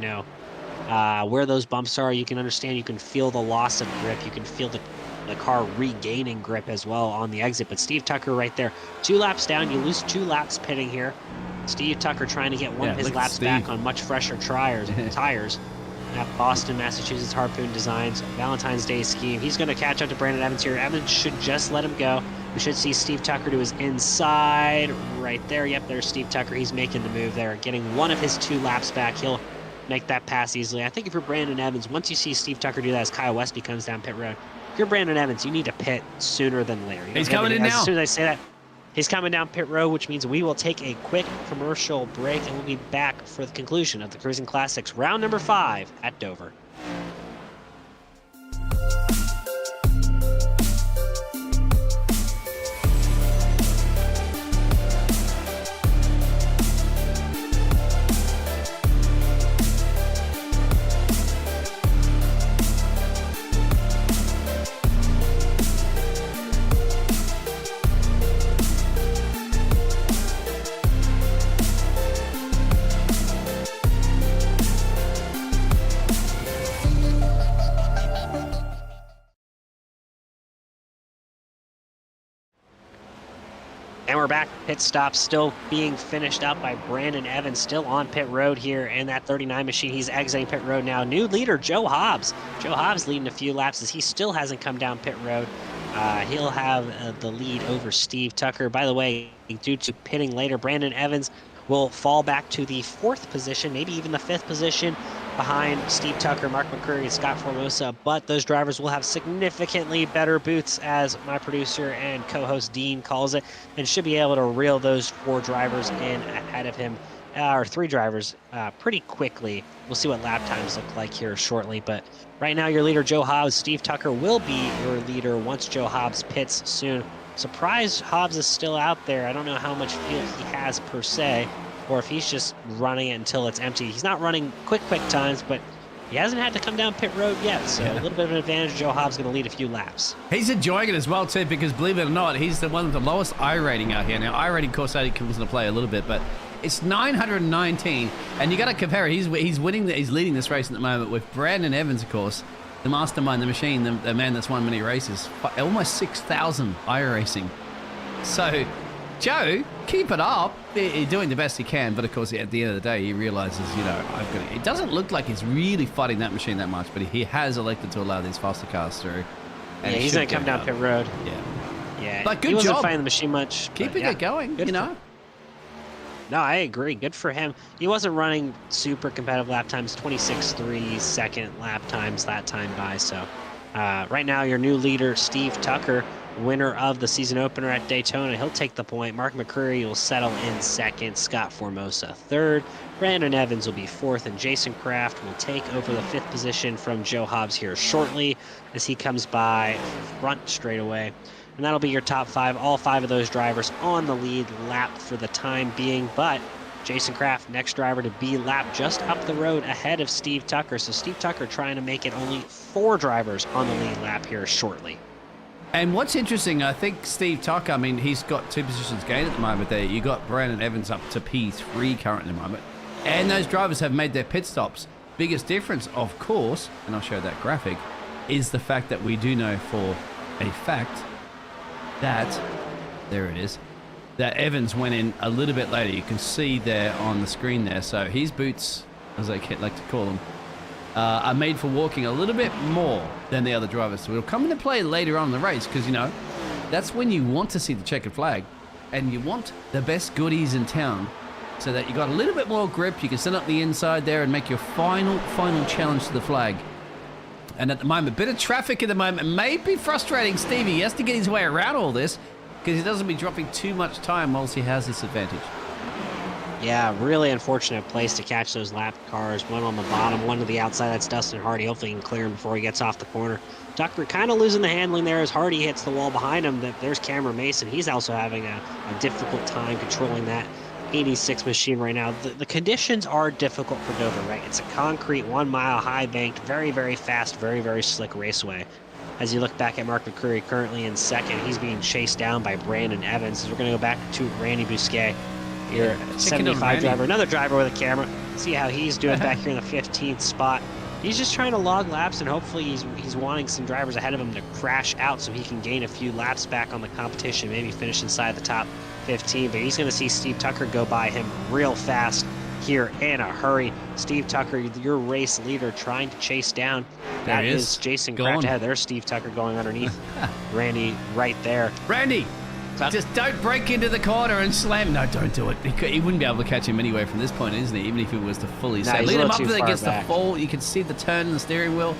where those bumps are. You can understand. You can feel the loss of grip. You can feel the car regaining grip as well on the exit. But Steve Tucker right there, 2 laps down. You lose 2 laps pitting here. Steve Tucker trying to get one of his laps back on much fresher tires. that Boston, Massachusetts Harpoon Designs Valentine's Day scheme. He's going to catch up to Brandon Evans here. Evans should just let him go. We should see Steve Tucker to his inside right there. Yep, there's Steve Tucker. He's making the move there, getting one of his 2 laps back. He'll make that pass easily. I think if you're Brandon Evans, once you see Steve Tucker do that as Kyle Westby comes down pit road, if you're Brandon Evans, you need to pit sooner than later. He's coming in now. As soon as I say that, he's coming down pit road, which means we will take a quick commercial break, and we'll be back for the conclusion of the Cruising Classics round number 5 at Dover. And we're back. Pit stop still being finished up by Brandon Evans, still on pit road here in that 39 machine. He's exiting pit road now. New leader, Joe Hobbs. Joe Hobbs leading a few laps as he still hasn't come down pit road. He'll have the lead over Steve Tucker. By the way, due to pitting later, Brandon Evans will fall back to the 4th position, maybe even the 5th position behind Steve Tucker, Mark McCurry, and Scott Formosa, but those drivers will have significantly better boots, as my producer and co-host Dean calls it, and should be able to reel those 4 drivers in ahead of him, or 3 drivers, pretty quickly. We'll see what lap times look like here shortly, but right now your leader, Joe Hobbs. Steve Tucker will be your leader once Joe Hobbs pits soon. Surprised Hobbs is still out there. I don't know how much fuel he has per se, or if he's just running it until it's empty. He's not running quick times, but he hasn't had to come down pit road yet, so a little bit of an advantage. Joe Hobbs going to lead a few laps. He's enjoying it as well, too, because believe it or not, he's the one with the lowest I rating out here. Now, I rating, of course, comes into play a little bit, but it's 919, and you got to compare it. He's winning, he's leading this race at the moment with Brandon Evans, of course, the mastermind, the machine, the man that's won many races, almost 6,000 iRacing. So, Joe, keep it up. He's doing the best he can, but of course, at the end of the day, he realizes, it doesn't look like he's really fighting that machine that much, but he has elected to allow these faster cars through. Yeah, he's going to come down pit road. Yeah. But good job. He wasn't fighting the machine much. Keeping it going, No, I agree. Good for him. He wasn't running super competitive lap times, 26.3 second lap times that time by. So right now, your new leader, Steve Tucker, winner of the season opener at Daytona. He'll take the point. Mark McCurry will settle in 2nd. Scott Formosa 3rd. Brandon Evans will be 4th. And Jason Kraft will take over the 5th position from Joe Hobbs here shortly as he comes by front straightaway. And that'll be your top 5. All 5 of those drivers on the lead lap for the time being. But Jason Kraft, next driver to be lapped just up the road ahead of Steve Tucker. So Steve Tucker trying to make it only 4 drivers on the lead lap here shortly. And what's interesting, I think Steve Tucker, he's got 2 positions gained at the moment there. You got Brandon Evans up to P3 currently at the moment. And those drivers have made their pit stops. Biggest difference, of course, and I'll show that graphic, is the fact that we do know for a fact that, there it is, that Evans went in a little bit later. You can see there on the screen there. So his boots, as I like to call them, are made for walking a little bit more than the other drivers. So it'll come into play later on in the race because, that's when you want to see the checkered flag and you want the best goodies in town so that you got a little bit more grip. You can send up the inside there and make your final challenge to the flag. And at the moment, bit of traffic at the moment may be frustrating Stevie. He has to get his way around all this because he doesn't be dropping too much time whilst he has this advantage. Yeah, really unfortunate place to catch those lap cars. One on the bottom, one to the outside. That's Dustin Hardy. Hopefully he can clear him before he gets off the corner. Tucker kind of losing the handling there as Hardy hits the wall behind him. There's Cameron Mason. He's also having a difficult time controlling that 86 machine right now. The conditions are difficult for Dover, right? It's a concrete 1 mile high banked, very, very fast, very, very slick raceway. As you look back at Mark McCurry currently in 2nd, he's being chased down by Brandon Evans. As we're going to go back to Randy Bousquet, your 75 driver, another driver with a camera. See how he's doing back here in the 15th spot. He's just trying to log laps, and hopefully he's wanting some drivers ahead of him to crash out so he can gain a few laps back on the competition, maybe finish inside the top 15. But he's going to see Steve Tucker go by him real fast here in a hurry. Steve Tucker, your race leader, trying to chase down. There That he is is. Jason Gone. Kraft ahead. There's Steve Tucker going underneath Randy right there. Randy, just don't break into the corner and slam. No, don't do it. He wouldn't be able to catch him anyway from this point, isn't he? Even if he was to fully No, set. he's a Lead him little up too there, far gets the back. fall. You can see the turn in the steering wheel,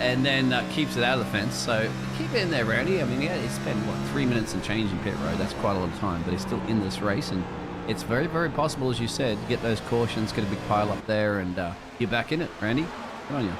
and then keeps it out of the fence. So keep it in there, Randy. I mean, yeah, he spent, 3 minutes and change in pit road. That's quite a lot of time, but he's still in this race, and it's very, very possible, as you said, get those cautions, get a big pile up there, and you're back in it, Randy. Good on you.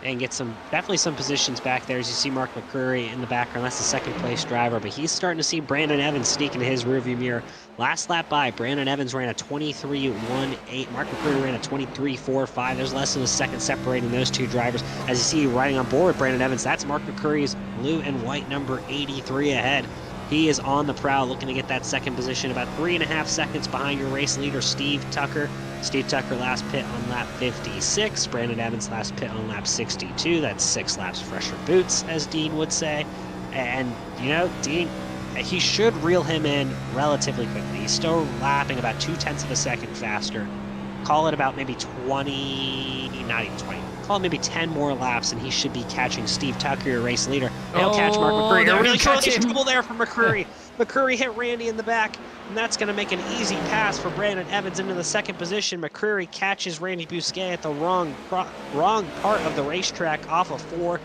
And get definitely some positions back there as you see Mark McCreary in the background. That's the second place driver, but he's starting to see Brandon Evans sneak into his rearview mirror. Last lap by, Brandon Evans ran a 23.18. Mark McCreary ran a 23.45. There's less than a second separating those two drivers. As you see riding on board with Brandon Evans, that's Mark McCreary's blue and white number 83 ahead. He is on the prowl looking to get that second position, about 3.5 seconds behind your race leader, Steve Tucker. Steve Tucker last pit on lap 56. Brandon Evans last pit on lap 62. That's 6 laps fresher boots, as Dean would say. And, Dean, he should reel him in relatively quickly. He's still lapping about 0.2 of a second faster. Call it about maybe 20, not even 20. Call it maybe 10 more laps, and he should be catching Steve Tucker, your race leader. He'll catch Mark McCreary. there he Really catch close him. trouble there for McCreary. McCreary hit Randy in the back, and that's going to make an easy pass for Brandon Evans into the second position. McCreary catches Randy Bousquet at the wrong part of the racetrack off of 4,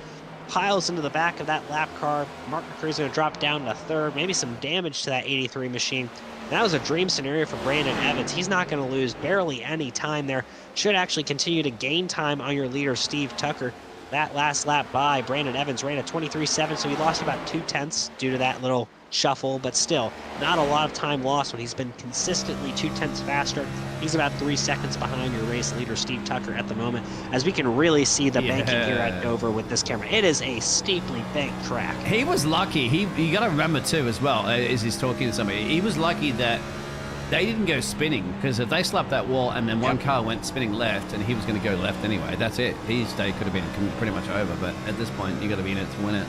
piles into the back of that lap car. Mark McCreary's going to drop down to third, maybe some damage to that 83 machine. That was a dream scenario for Brandon Evans. He's not going to lose barely any time there. Should actually continue to gain time on your leader, Steve Tucker. That last lap by, Brandon Evans ran a 23.7, so he lost about 0.2 due to that little shuffle, but still, not a lot of time lost when he's been consistently 0.2 faster. He's about 3 seconds behind your race leader, Steve Tucker, at the moment, as we can really see the banking here at Dover with this camera. It is a steeply banked track. He was lucky. You got to remember too, as well, as he's talking to somebody. He was lucky that they didn't go spinning, because if they slapped that wall and then one car went spinning left and he was going to go left anyway, that's it. His day could have been pretty much over. But at this point, you got to be in it to win it.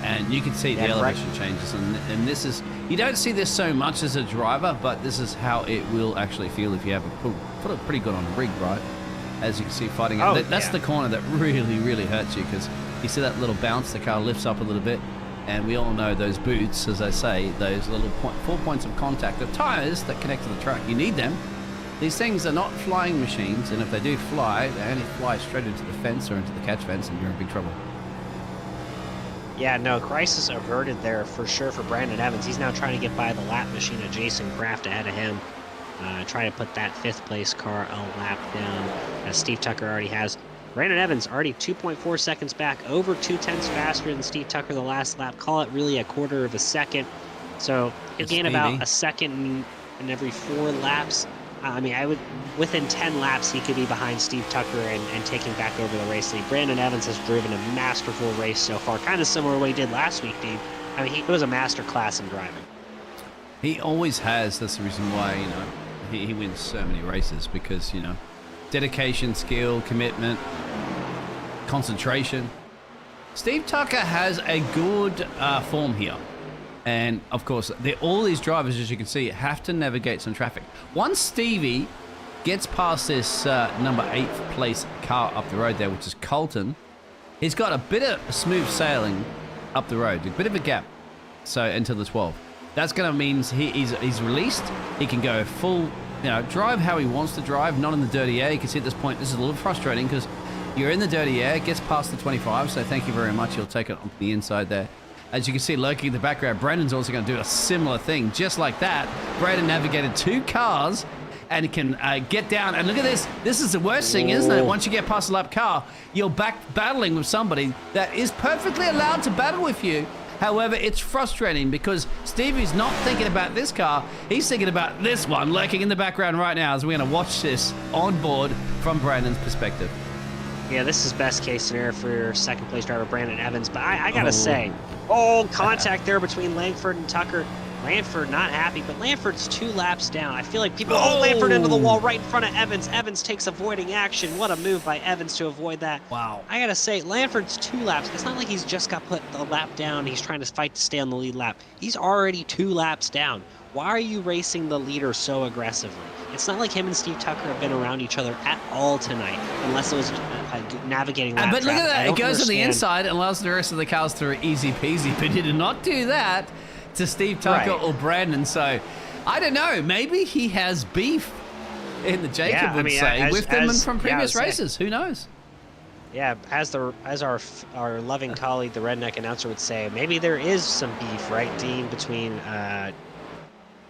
And you can see the elevation changes, and this is, you don't see this so much as a driver, but this is how it will actually feel if you have put it pretty good on a rig, right? As you can see fighting it. That's the corner that really, really hurts you, because you see that little bounce, the car lifts up a little bit, and we all know those boots, as I say, those little 4 points of contact, the tires that connect to the track, you need them. These things are not flying machines, and if they do fly, they only fly straight into the fence or into the catch fence, and you're in big trouble. Yeah, no, crisis averted there for sure for Brandon Evans. He's now trying to get by the lap machine of Jason Kraft ahead of him. Trying to put that 5th place car a lap down, as Steve Tucker already has. Brandon Evans already 2.4 seconds back, over 0.2 faster than Steve Tucker the last lap. Call it really a quarter of a second. So he'll gain about a second in every 4 laps. Within 10 laps, he could be behind Steve Tucker and taking back over the race lead. Brandon Evans has driven a masterful race so far, kind of similar to what he did last week, Dean. It was a master class in driving. He always has. That's the reason why, he wins so many races, because, dedication, skill, commitment, concentration. Steve Tucker has a good form here. And, of course, all these drivers, as you can see, have to navigate some traffic. Once Stevie gets past this number 8th place car up the road there, which is Colton, he's got a bit of smooth sailing up the road, a bit of a gap, so into the 12. That's going to mean he's released. He can go full, drive how he wants to drive, not in the dirty air. You can see at this point, this is a little frustrating, because you're in the dirty air, gets past the 25, so thank you very much. He'll take it onto the inside there. As you can see, lurking in the background, Brandon's also going to do a similar thing. Just like that, Brandon navigated 2 cars and can get down. And look at this. This is the worst thing, isn't it? Once you get past a lap car, you're back battling with somebody that is perfectly allowed to battle with you. However, it's frustrating because Stevie's not thinking about this car. He's thinking about this one lurking in the background right now, as we're going to watch this on board from Brandon's perspective. Yeah, this is best case scenario for your second place driver, Brandon Evans. But I got to say, contact there between Langford and Tucker. Lanford not happy, but Lanford's 2 laps down. I feel like people, oh, Lanford into the wall right in front of Evans. Evans takes avoiding action. What a move by Evans to avoid that. Wow. I gotta say, Lanford's 2 laps. It's not like he's just got put the lap down. He's trying to fight to stay on the lead lap. He's already 2 laps down. Why are you racing the leader so aggressively? It's not like him and Steve Tucker have been around each other at all tonight, unless it was navigating lap But look at traffic. that. I It don't goes on the understand. inside and allows the rest of the cars through easy peasy. But he did not do that to Steve Tucker Right. or Brandon. So I don't know. Maybe he has beef in the Jacob Yeah, I would mean, say as- with them as- from yeah, I previous would say. races. Who knows? Yeah, as our loving colleague, the redneck announcer, would say, maybe there is some beef, right, Dean, between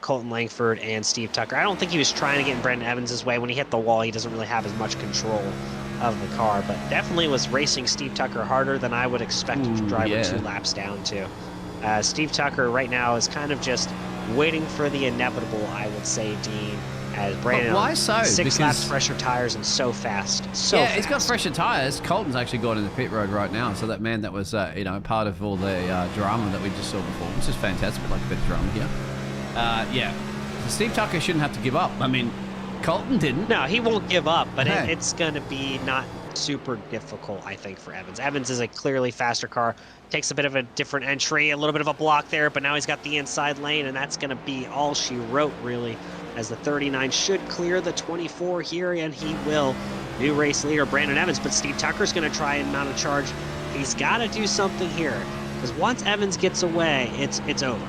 Colton Langford and Steve Tucker. I don't think he was trying to get in Brendan Evans' way. When he hit the wall, he doesn't really have as much control of the car, but definitely was racing Steve Tucker harder than I would expect a Ooh, driver yeah. 2 laps down to. Steve Tucker right now is kind of just waiting for the inevitable, I would say, Dean, as Brandon why so? 6 Because- laps fresher tires and so fast. So yeah, fast. he's got fresher tyres. Colton's actually got in the pit road right now. So that man that was, part of all the drama that we just saw before, which is fantastic. We like a bit of drama here. Yeah. Steve Tucker shouldn't have to give up. I mean, Colton didn't. No, he won't give up, but Hey. it's going to be not super difficult, I think, for Evans. Evans is a clearly faster car. Takes a bit of a different entry, a little bit of a block there, but now he's got the inside lane, and that's going to be all she wrote, really, as the 39 should clear the 24 here, and he will. New race leader, Brandon Evans, but Steve Tucker's going to try and mount a charge. He's got to do something here, because once Evans gets away, it's over.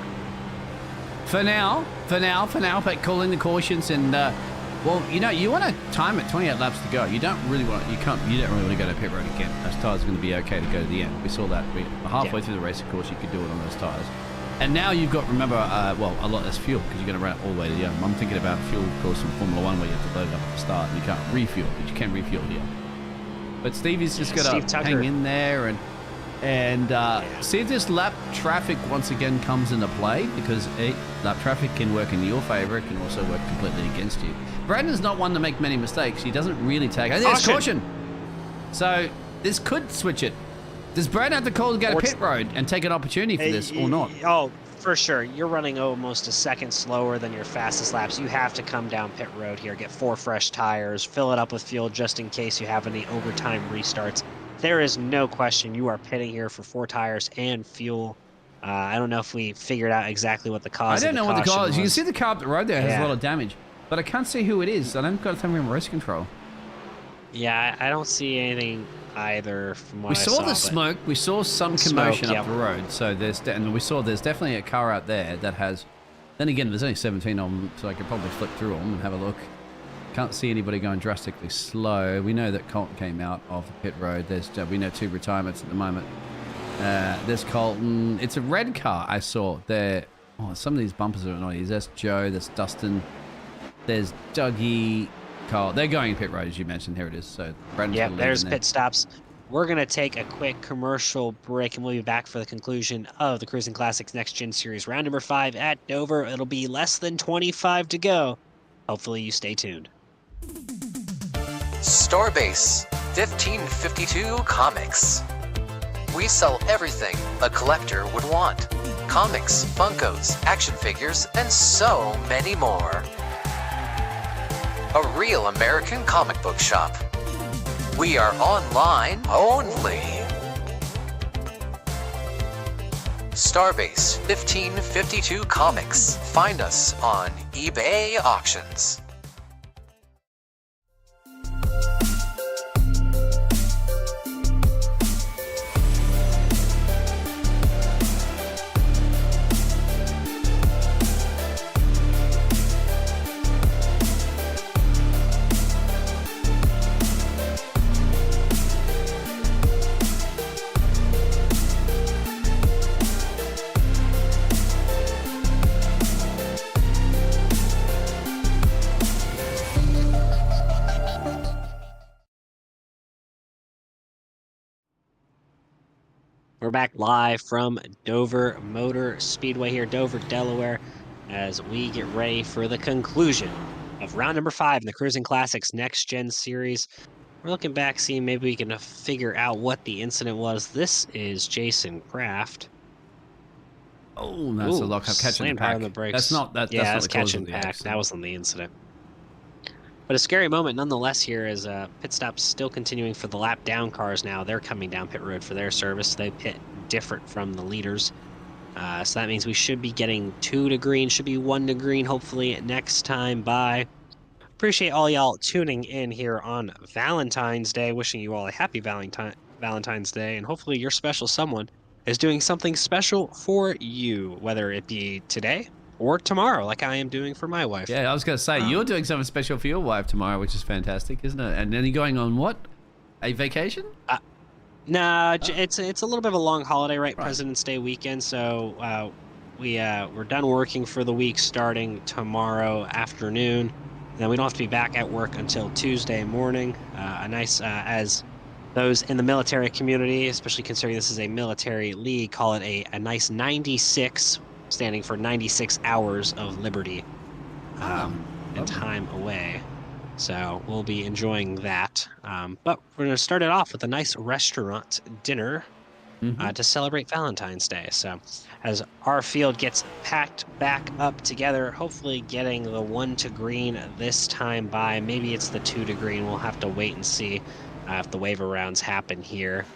For now, but calling the cautions and, you want to time it 28 laps to go. You don't really want you don't really want to go to pit road again. Those tires are going to be okay to go to the end. We saw that. Halfway through the race, of course, you could do it on those tires. And now you've got, remember, a lot less fuel because you're going to run it all the way to the end. I'm thinking about fuel course in Formula 1 where you have to load it up at the start and you can't refuel, but you can refuel here. But Stevie's just got Steve to Tucker. hang in there and see if this lap traffic once again comes into play, because lap traffic can work in your favor. It can also work completely against you. Brandon's not one to make many mistakes. He doesn't really take... Oh, there's caution! So this could switch it. Does Brandon have to call to go to pit road and take an opportunity for this or not? Oh, for sure. You're running almost a second slower than your fastest laps. You have to come down pit road here, get 4 fresh tires, fill it up with fuel just in case you have any overtime restarts. There is no question you are pitting here for 4 tires and fuel. I don't know if we figured out exactly what the cause I don't know what the caution car is. You can was. see the car up the road there has Yeah. a lot of damage, but I can't see who it is. I don't got something in race control. Yeah, I don't see anything either from what We I saw the but- smoke. We saw some Smoke, commotion up the road. So and we saw there's definitely a car out there that has. Then again, there's only 17 of them, so I could probably flip through them and have a look. Can't see anybody going drastically slow. We know that Colton came out of the pit road. We know 2 retirements at the moment. There's Colton. It's a red car I saw there. Oh, some of these bumpers are annoying. There's Joe. There's Dustin. There's Dougie. Carl. They're going pit road, as you mentioned. Here it is. So Brandon's Yeah, got a lead there's in there. pit stops. We're going to take a quick commercial break, and we'll be back for the conclusion of the Cruising Classics Next Gen Series round number 5 at Dover. It'll be less than 25 to go. Hopefully you stay tuned. Starbase 1552 Comics. We sell everything a collector would want. Comics, Funkos, action figures, and so many more. A real American comic book shop. We are online only. Starbase 1552 Comics. Find us on eBay Auctions. We're back live from Dover Motor Speedway here, Dover, Delaware, as we get ready for the conclusion of round number 5 in the Cruising Classics Next Gen Series. We're looking back, seeing maybe we can figure out what the incident was. This is Jason Kraft. Oh, that's a lock up catching the slammed hard pack. on the brakes. That's not that. Yeah, that's that's not the cause catching of the pack. accident. That wasn't the incident. But a scary moment nonetheless here is pit stops still continuing for the lap down cars now. They're coming down pit road for their service. They pit different from the leaders. So that means we should be getting 2 to green, should be 1 to green, hopefully next time by. Appreciate all y'all tuning in here on Valentine's Day. Wishing you all a happy Valentine's Day, and hopefully your special someone is doing something special for you, whether it be today or tomorrow, like I am doing for my wife. Yeah, I was going to say, you're doing something special for your wife tomorrow, which is fantastic, isn't it? And then you're going on what? A vacation? Nah, it's a little bit of a long holiday, right? President's Day weekend, so we're done working for the week starting tomorrow afternoon. And then we don't have to be back at work until Tuesday morning. A nice, as those in the military community, especially considering this is a military league, call it a nice 96, standing for 96 hours of liberty and time away. So we'll be enjoying that. But we're going to start it off with a nice restaurant dinner to celebrate Valentine's Day. So as our field gets packed back up together, hopefully getting the 1 to green this time by. Maybe it's the 2 to green. We'll have to wait and see if the waiver rounds happen here.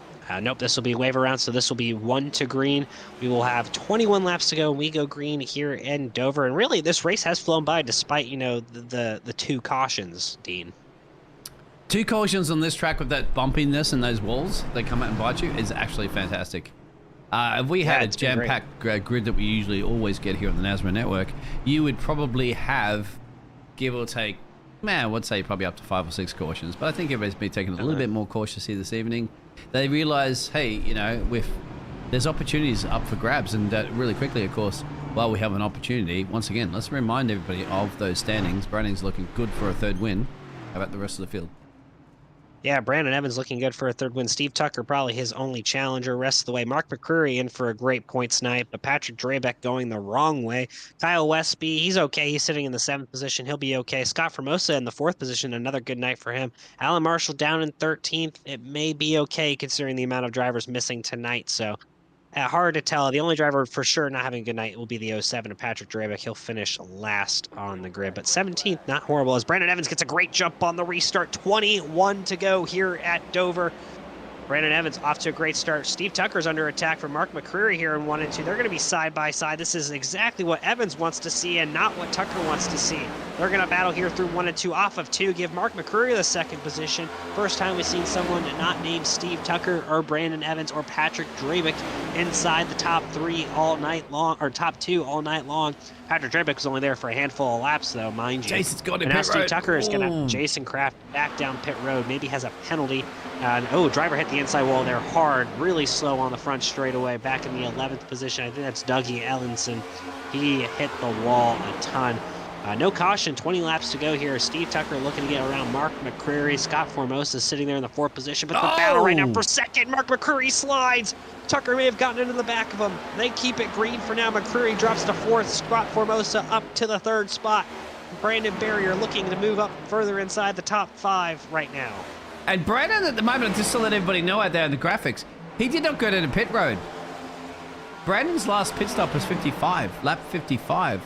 Nope, this will be waiver round, so this will be 1 to green. We will have 21 laps to go. We go green here in Dover, and really this race has flown by despite, you know, the 2 cautions, Dean. 2 cautions on this track with that bumpiness and those walls that come out and bite you is actually fantastic. If we had a jam-packed grid that we usually always get here on the NASMA network, you would probably have, give or take, man, I would say probably up to 5 or 6 cautions. But I think everybody's been taking a little bit more cautious here this evening. They realize, hey, you know, there's opportunities up for grabs, and really quickly, of course, while we have an opportunity, once again, let's remind everybody of those standings. Brandon's looking good for a 3rd win. How about the rest of the field? Yeah, Brandon Evans looking good for a 3rd win. Steve Tucker probably his only challenger rest of the way. Mark McCreary in for a great points night, but Patrick Drabeck going the wrong way. Kyle Westby, he's okay. He's sitting in the 7th position. He'll be okay. Scott Formosa in the 4th position. Another good night for him. Alan Marshall down in 13th. It may be okay considering the amount of drivers missing tonight. So hard to tell. The only driver for sure not having a good night will be the 07 of Patrick Drabeck. He'll finish last on the grid, but 17th, not horrible, as Brandon Evans gets a great jump on the restart. 21 to go here at Dover. Brandon Evans off to a great start. Steve Tucker's under attack from Mark McCreary here in 1 and 2. They're going to be side by side. This is exactly what Evans wants to see and not what Tucker wants to see. They're going to battle here through 1 and 2. Off of 2, give Mark McCreary the 2nd position. First time we've seen someone not named Steve Tucker or Brandon Evans or Patrick Drabeck inside the top 3 all night long, or top 2 all night long. Patrick Drabeck was only there for a handful of laps, though, mind you. Jason's got it. And now Steve Tucker is going to Jason Kraft back down pit road. Maybe has a penalty. Driver hit the inside wall there hard, really slow on the front straightaway. Back in the 11th position. I think that's Dougie Ellenson. He hit the wall a ton. No caution, 20 laps to go here. Steve Tucker looking to get around Mark McCreary. Scott Formosa sitting there in the 4th position, but the battle right now for 2nd. Mark McCreary slides. Tucker may have gotten into the back of him. They keep it green for now. McCreary drops to 4th. Scott Formosa up to the 3rd spot. Brandon Barrier looking to move up further inside the top 5 right now. And Brandon at the moment, just to let everybody know out there in the graphics, he did not go to the pit road. Brandon's last pit stop was 55, lap 55.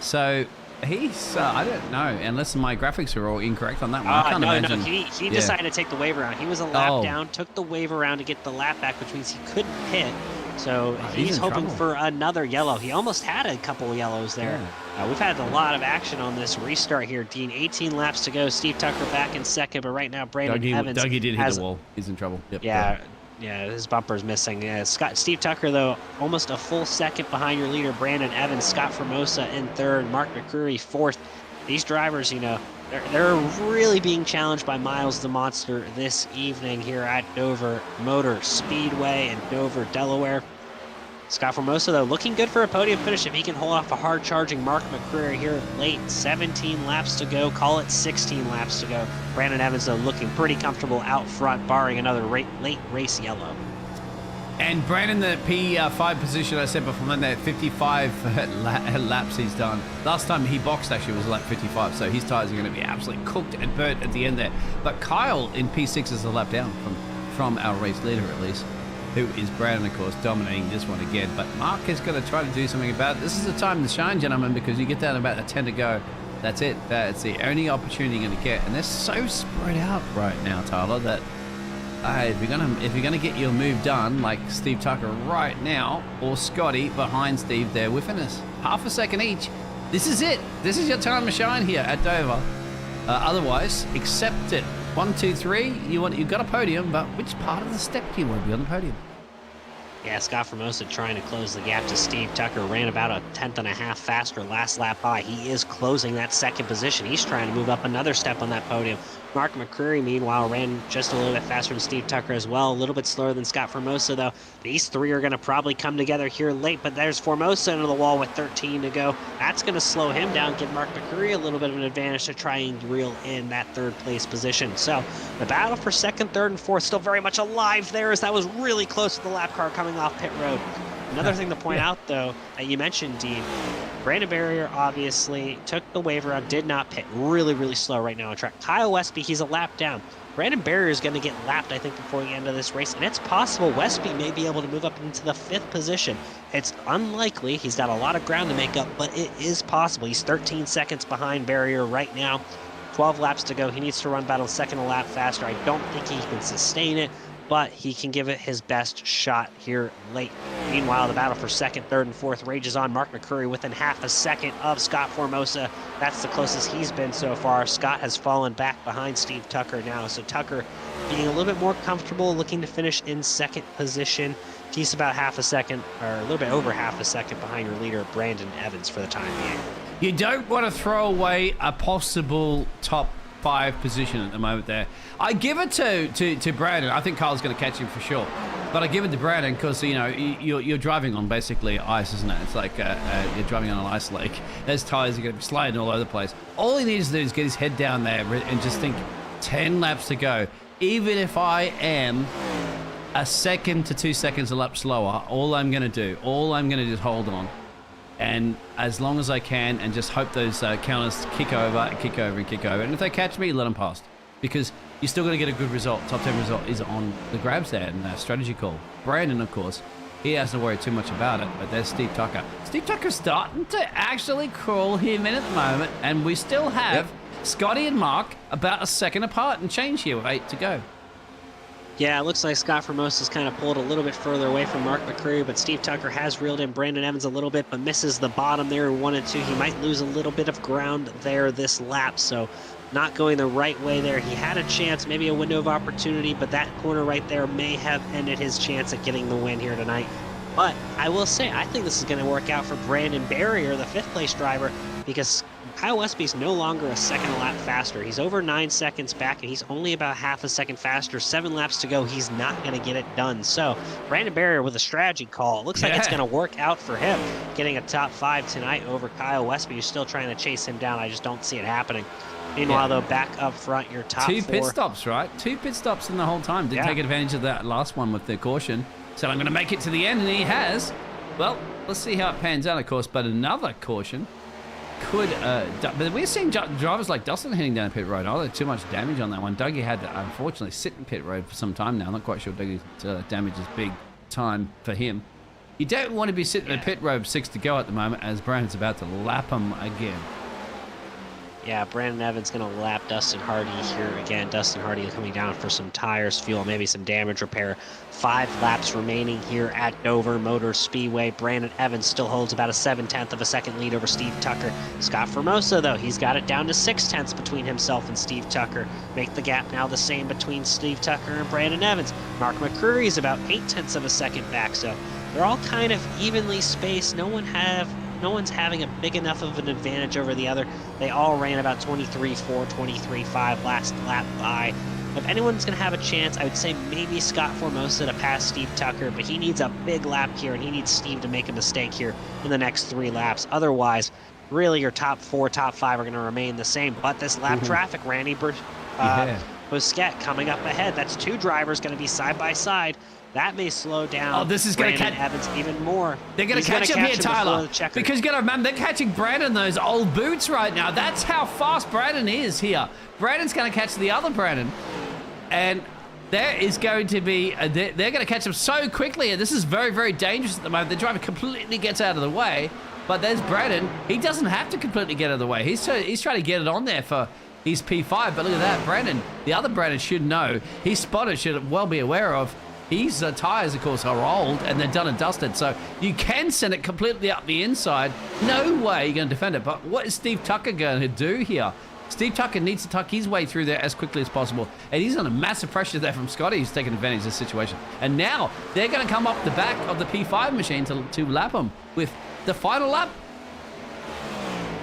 So he's, I don't know, unless my graphics are all incorrect on that one. I can't imagine. No, he decided to take the wave around. He was a lap down, took the wave around to get the lap back, which means he couldn't pit. So he's hoping for another yellow. He almost had a couple yellows there. Yeah. We've had a lot of action on this restart here, Dean. 18 laps to go. Steve Tucker back in 2nd, but right now Brandon Evans Dougie did hit the wall. He's in trouble. Yep. Yeah, his bumper's missing. Steve Tucker, though, almost a full 2nd behind your leader, Brandon Evans. Scott Formosa in 3rd. Mark McCreary 4th. These drivers, you know, they're really being challenged by Miles the Monster this evening here at Dover Motor Speedway in Dover, Delaware. Scott Formosa, though, looking good for a podium finish if he can hold off a hard-charging Mark McCreary here late. 17 laps to go. Call it 16 laps to go. Brandon Evans, though, looking pretty comfortable out front, barring another late race yellow. And Brandon, the P5 position, I said before, that 55 laps he's done. Last time he boxed, actually, was lap 55, so his tyres are going to be absolutely cooked and burnt at the end there. But Kyle in P6 is a lap down from our race leader, at least. who is Brandon, of course, dominating this one again. But Mark is going to try to do something about it. This is the time to shine, gentlemen, because you get down about a 10 to go. That's it. That's the only opportunity you're going to get. And they're so spread out right now, Tyler, that if you're gonna get your move done, like Steve Tucker right now, or Scotty behind Steve there within us, half a second each, this is it. This is your time to shine here at Dover. Otherwise, accept it. 1, 2, 3. You've got a podium, but which part of the step do you want to be on the podium? Yeah, Scott Formosa trying to close the gap to Steve Tucker. Ran about a 1/10.5 faster last lap by. He is closing that second position. He's trying to move up another step on that podium. Mark McCreary, meanwhile, ran just a little bit faster than Steve Tucker as well. A little bit slower than Scott Formosa, though. These three are going to probably come together here late, but there's Formosa into the wall with 13 to go. That's going to slow him down, give Mark McCreary a little bit of an advantage to try and reel in that third place position. So the battle for second, third, and fourth still very much alive there, as that was really close to the lap car coming off pit road. Another thing to point out, though, that you mentioned, Dean, Brandon Barrier obviously took the waiver out, did not pit. Really, really slow right now on track. Kyle Westby, he's a lap down. Brandon Barrier is going to get lapped, I think, before the end of this race, and it's possible Westby may be able to move up into the 5th position. It's unlikely. He's got a lot of ground to make up, but it is possible. He's 13 seconds behind Barrier right now. 12 laps to go. He needs to run about a second a lap faster. I don't think he can sustain it, but he can give it his best shot here late. Meanwhile, the battle for second, third, and fourth rages on. Mark McCreary within half a second of Scott Formosa. That's the closest he's been so far. Scott has fallen back behind Steve Tucker now, so Tucker being a little bit more comfortable, looking to finish in second position. He's about half a second, or a little bit over half a second behind your leader, Brandon Evans, for the time being. You don't want to throw away a possible top 5 position at the moment there. I give it to Brandon. I think Carl's going to catch him for sure. But I give it to Brandon because, you know, you're driving on basically ice, isn't it? It's like you're driving on an ice lake. Those tires are going to be sliding all over the place. All he needs to do is get his head down there and just think 10 laps to go. Even if I am a second to 2 seconds a lap slower, all I'm going to do is hold on. And as long as I can, and just hope those counters kick over and kick over and kick over. And if they catch me, let them past. Because you're still going to get a good result. Top 10 result is on the grabs there, and strategy call. Brandon, of course, he hasn't worried too much about it, but there's Steve Tucker. Steve Tucker's starting to actually crawl him in at the moment, and we still have Scotty and Mark about a second apart and change here with 8 to go. Yeah, it looks like Scott Formosa's kind of pulled a little bit further away from Mark McCreary, but Steve Tucker has reeled in Brandon Evans a little bit, but misses the bottom there, 1 and 2. He might lose a little bit of ground there this lap, so not going the right way there. He had a chance, maybe a window of opportunity, but that corner right there may have ended his chance at getting the win here tonight. But I will say, I think this is going to work out for Brandon Barrier, the 5th place driver, because Kyle Westby's no longer a second a lap faster. He's over 9 seconds back, and he's only about half a second faster. 7 laps to go. He's not going to get it done. So Brandon Barrier with a strategy call. It looks like it's going to work out for him, getting a top 5 tonight over Kyle Westby, who's still trying to chase him down. I just don't see it happening. Meanwhile, though, back up front, your top 2 4. pit stops, right? 2 pit stops in the whole time. Didn't take advantage of that last one with the caution. So I'm going to make it to the end, and he has. Well, let's see how it pans out, of course. But another caution could... but we're seeing drivers like Dustin heading down pit road. Oh, too much damage on that one. Dougie had to, unfortunately, sit in pit road for some time now. I'm not quite sure Dougie's damage is big time for him. You don't want to be sitting in pit road 6 to go at the moment, as Brandon's about to lap him again. Yeah, Brandon Evans going to lap Dustin Hardy here again. Dustin Hardy coming down for some tires, fuel, maybe some damage repair. 5 laps remaining here at Dover Motor Speedway. Brandon Evans still holds about a 7/10 of a second lead over Steve Tucker. Scott Formosa, though, he's got it down to 6/10 between himself and Steve Tucker. Make the gap now the same between Steve Tucker and Brandon Evans. Mark McCreary is about 0.8 of a second back, so they're all kind of evenly spaced. No one's having a big enough of an advantage over the other. They all ran about 23.4, 23.5 last lap by. If anyone's going to have a chance, I would say maybe Scott Formosa to pass Steve Tucker, but he needs a big lap here, and he needs Steve to make a mistake here in the next 3 laps. Otherwise, really your top 4, top 5 are going to remain the same. But this lap traffic, Randy Busquet coming up ahead. That's 2 drivers going to be side by side. That may slow down. Oh, this is going to catch Evans even more. They're going to catch him here, Tyler. Because you got to remember, they're catching Brandon in those old boots right now. That's how fast Brandon is here. Brandon's going to catch the other Brandon. And there is going to be, they're going to catch him so quickly, and this is very, very dangerous at the moment. The driver completely gets out of the way, but there's Brandon. He doesn't have to completely get out of the way. He's trying to get it on there for his P5, but look at that. Brandon, the other Brandon should know. He's spotted, should well be aware of. His tyres, of course, are old, and they're done and dusted, so you can send it completely up the inside. No way you're going to defend it, but what is Steve Tucker going to do here? Steve Tucker needs to tuck his way through there as quickly as possible. And he's under massive pressure there from Scotty, who's taking advantage of this situation. And now they're going to come up the back of the P5 machine to lap him with the final lap.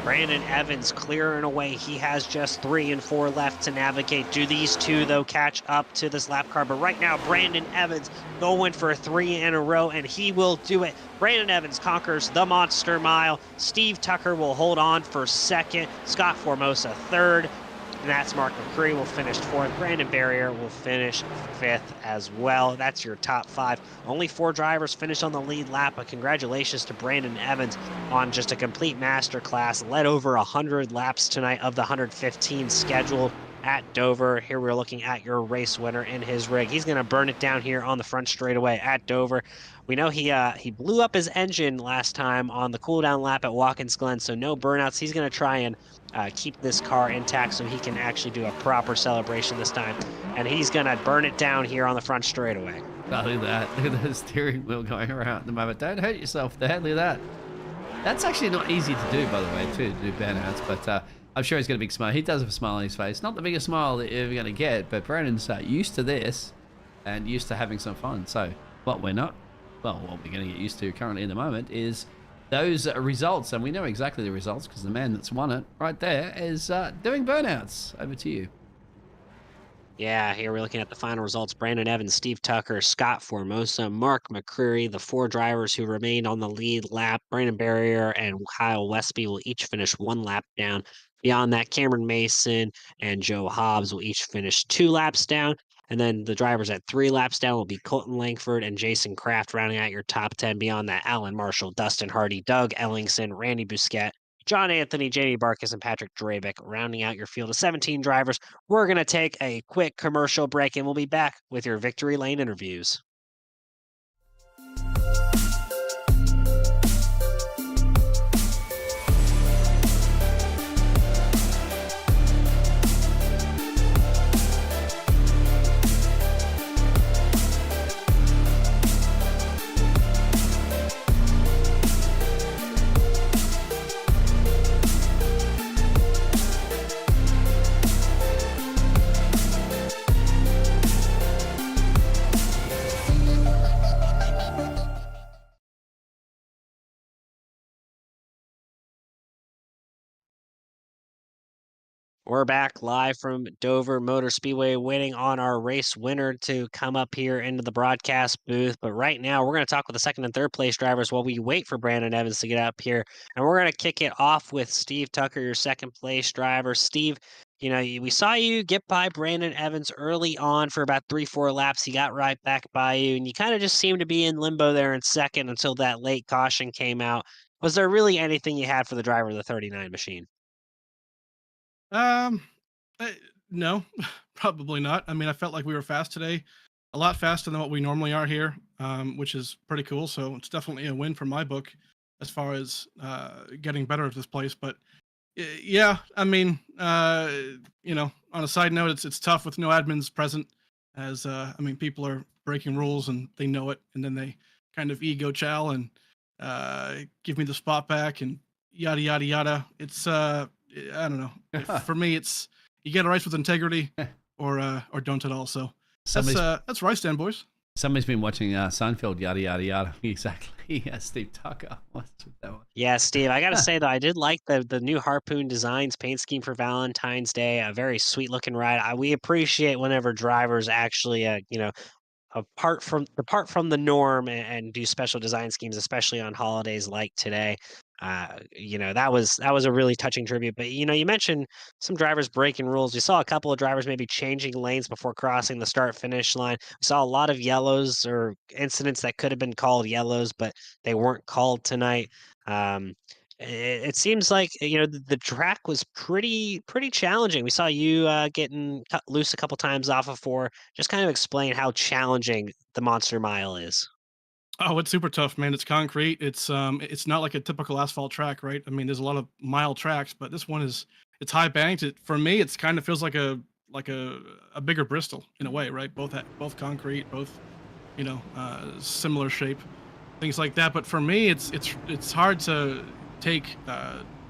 Brandon Evans clearing away. He has just 3 and 4 left to navigate. Do these two, though, catch up to this lap car? But right now, Brandon Evans going for 3 in a row, and he will do it. Brandon Evans conquers the Monster Mile. Steve Tucker will hold on for 2nd. Scott Formosa 3rd. And that's Mark McCreary will finish 4th. Brandon Barrier will finish 5th as well. That's your top 5. Only 4 drivers finished on the lead lap, but congratulations to Brandon Evans on just a complete masterclass. Led over 100 laps tonight of the 115 scheduled at Dover. Here we're looking at your race winner in his rig. He's going to burn it down here on the front straightaway at Dover. We know he blew up his engine last time on the cooldown lap at Watkins Glen, so no burnouts. He's going to try and keep this car intact so he can actually do a proper celebration this time. And he's going to burn it down here on the front straightaway. Oh, look at that. Look at the steering wheel going around at the moment. Don't hurt yourself there. Look at that. That's actually not easy to do, by the way, too, to do burnouts, but I'm sure he's got a big smile. He does have a smile on his face. Not the biggest smile that you're ever going to get, but Brandon's used to this and used to having some fun. So what we're not, well, what we're going to get used to currently in the moment is those results. And we know exactly the results because the man that's won it right there is doing burnouts. Over to you. Yeah, here we're looking at the final results. Brandon Evans, Steve Tucker, Scott Formosa, Mark McCreary, the 4 drivers who remained on the lead lap. Brandon Barrier and Kyle Westby will each finish 1 lap down. Beyond that, Cameron Mason and Joe Hobbs will each finish 2 laps down. And then the drivers at 3 laps down will be Colton Langford and Jason Kraft rounding out your top 10. Beyond that, Alan Marshall, Dustin Hardy, Doug Ellingson, Randy Busquet, John Anthony, Jamie Barkis, and Patrick Drabick rounding out your field of 17 drivers. We're going to take a quick commercial break, and we'll be back with your Victory Lane interviews. We're back live from Dover Motor Speedway, waiting on our race winner to come up here into the broadcast booth. But right now, we're going to talk with the 2nd and 3rd place drivers while we wait for Brandon Evans to get up here. And we're going to kick it off with Steve Tucker, your 2nd place driver. Steve, you know, we saw you get by Brandon Evans early on for about 3-4 laps. He got right back by you, and you kind of just seemed to be in limbo there in 2nd until that late caution came out. Was there really anything you had for the driver of the 39 machine? Um, no, probably not. I mean, I felt like we were fast today, a lot faster than what we normally are here, which is pretty cool. So it's definitely a win for my book as far as getting better at this place. But yeah, I mean, you know, on a side note, it's tough with no admins present, as I mean, people are breaking rules and they know it, and then they kind of ego chow and give me the spot back and yada yada yada. It's I don't know. For me, it's you get a race with integrity, or don't at all. So that's where I stand, boys. Somebody's been watching Seinfeld, yada yada yada. Exactly. Yeah, Steve Tucker. What's with that one? Yeah, Steve, I got to say, though, I did like the new Harpoon Designs paint scheme for Valentine's Day. A very sweet looking ride. We appreciate whenever drivers actually, you know, apart from the norm and do special design schemes, especially on holidays like today. You know, that was a really touching tribute. But you know, you mentioned some drivers breaking rules. We saw a couple of drivers maybe changing lanes before crossing the start finish line. We saw a lot of yellows or incidents that could have been called yellows, but they weren't called tonight. It seems like the track was pretty challenging. We saw you getting cut loose a couple times off of four. Just kind of explain how challenging the Monster Mile is. Oh, it's super tough, man. It's concrete. It's not like a typical asphalt track, right? I mean, there's a lot of mile tracks, but this one it's high banked. For me, it's kind of feels like a bigger Bristol in a way, right? Both concrete, both similar shape, things like that. But for me, it's hard to take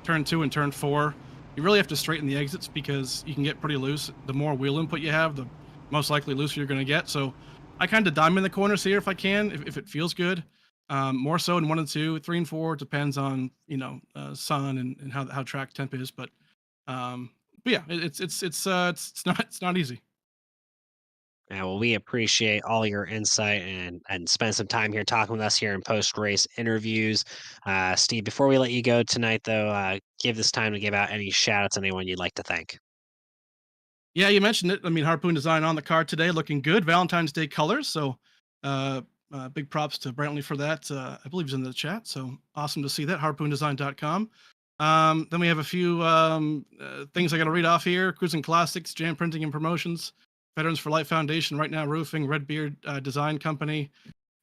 turn two and turn four. You really have to straighten the exits because you can get pretty loose. The more wheel input you have, the most likely looser you're going to get. So I kind of diamond the corners here if I can, if it feels good. More so in 1 and 2, 3 and 4 depends on sun and how track temp is. But yeah, it's not easy. Yeah, well, we appreciate all your insight and spend some time here talking with us here in post race interviews. Steve, before we let you go tonight, though, give this time to give out any shout outs to anyone you'd like to thank. Yeah, you mentioned it. I mean, Harpoon design on the car today, looking good. Valentine's Day colors. So, uh, big props to Brantley for that. I believe he's in the chat. So awesome to see that. Harpoondesign.com. Then we have a few things I got to read off here. Crusin Classics, Jam Printing and Promotions, Veterans for Life Foundation, Right Now Roofing, Redbeard Design Company,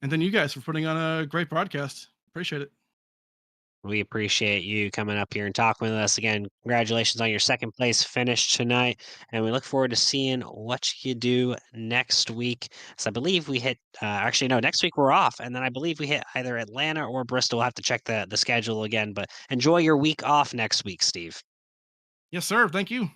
and then you guys for putting on a great broadcast. Appreciate it. We appreciate you coming up here and talking with us again. Congratulations on your second place finish tonight, and we look forward to seeing what you do next week. So I believe we hit. Actually, no, next week we're off, and then I believe we hit either Atlanta or Bristol. We'll have to check the schedule again. But enjoy your week off next week, Steve. Yes, sir. Thank you.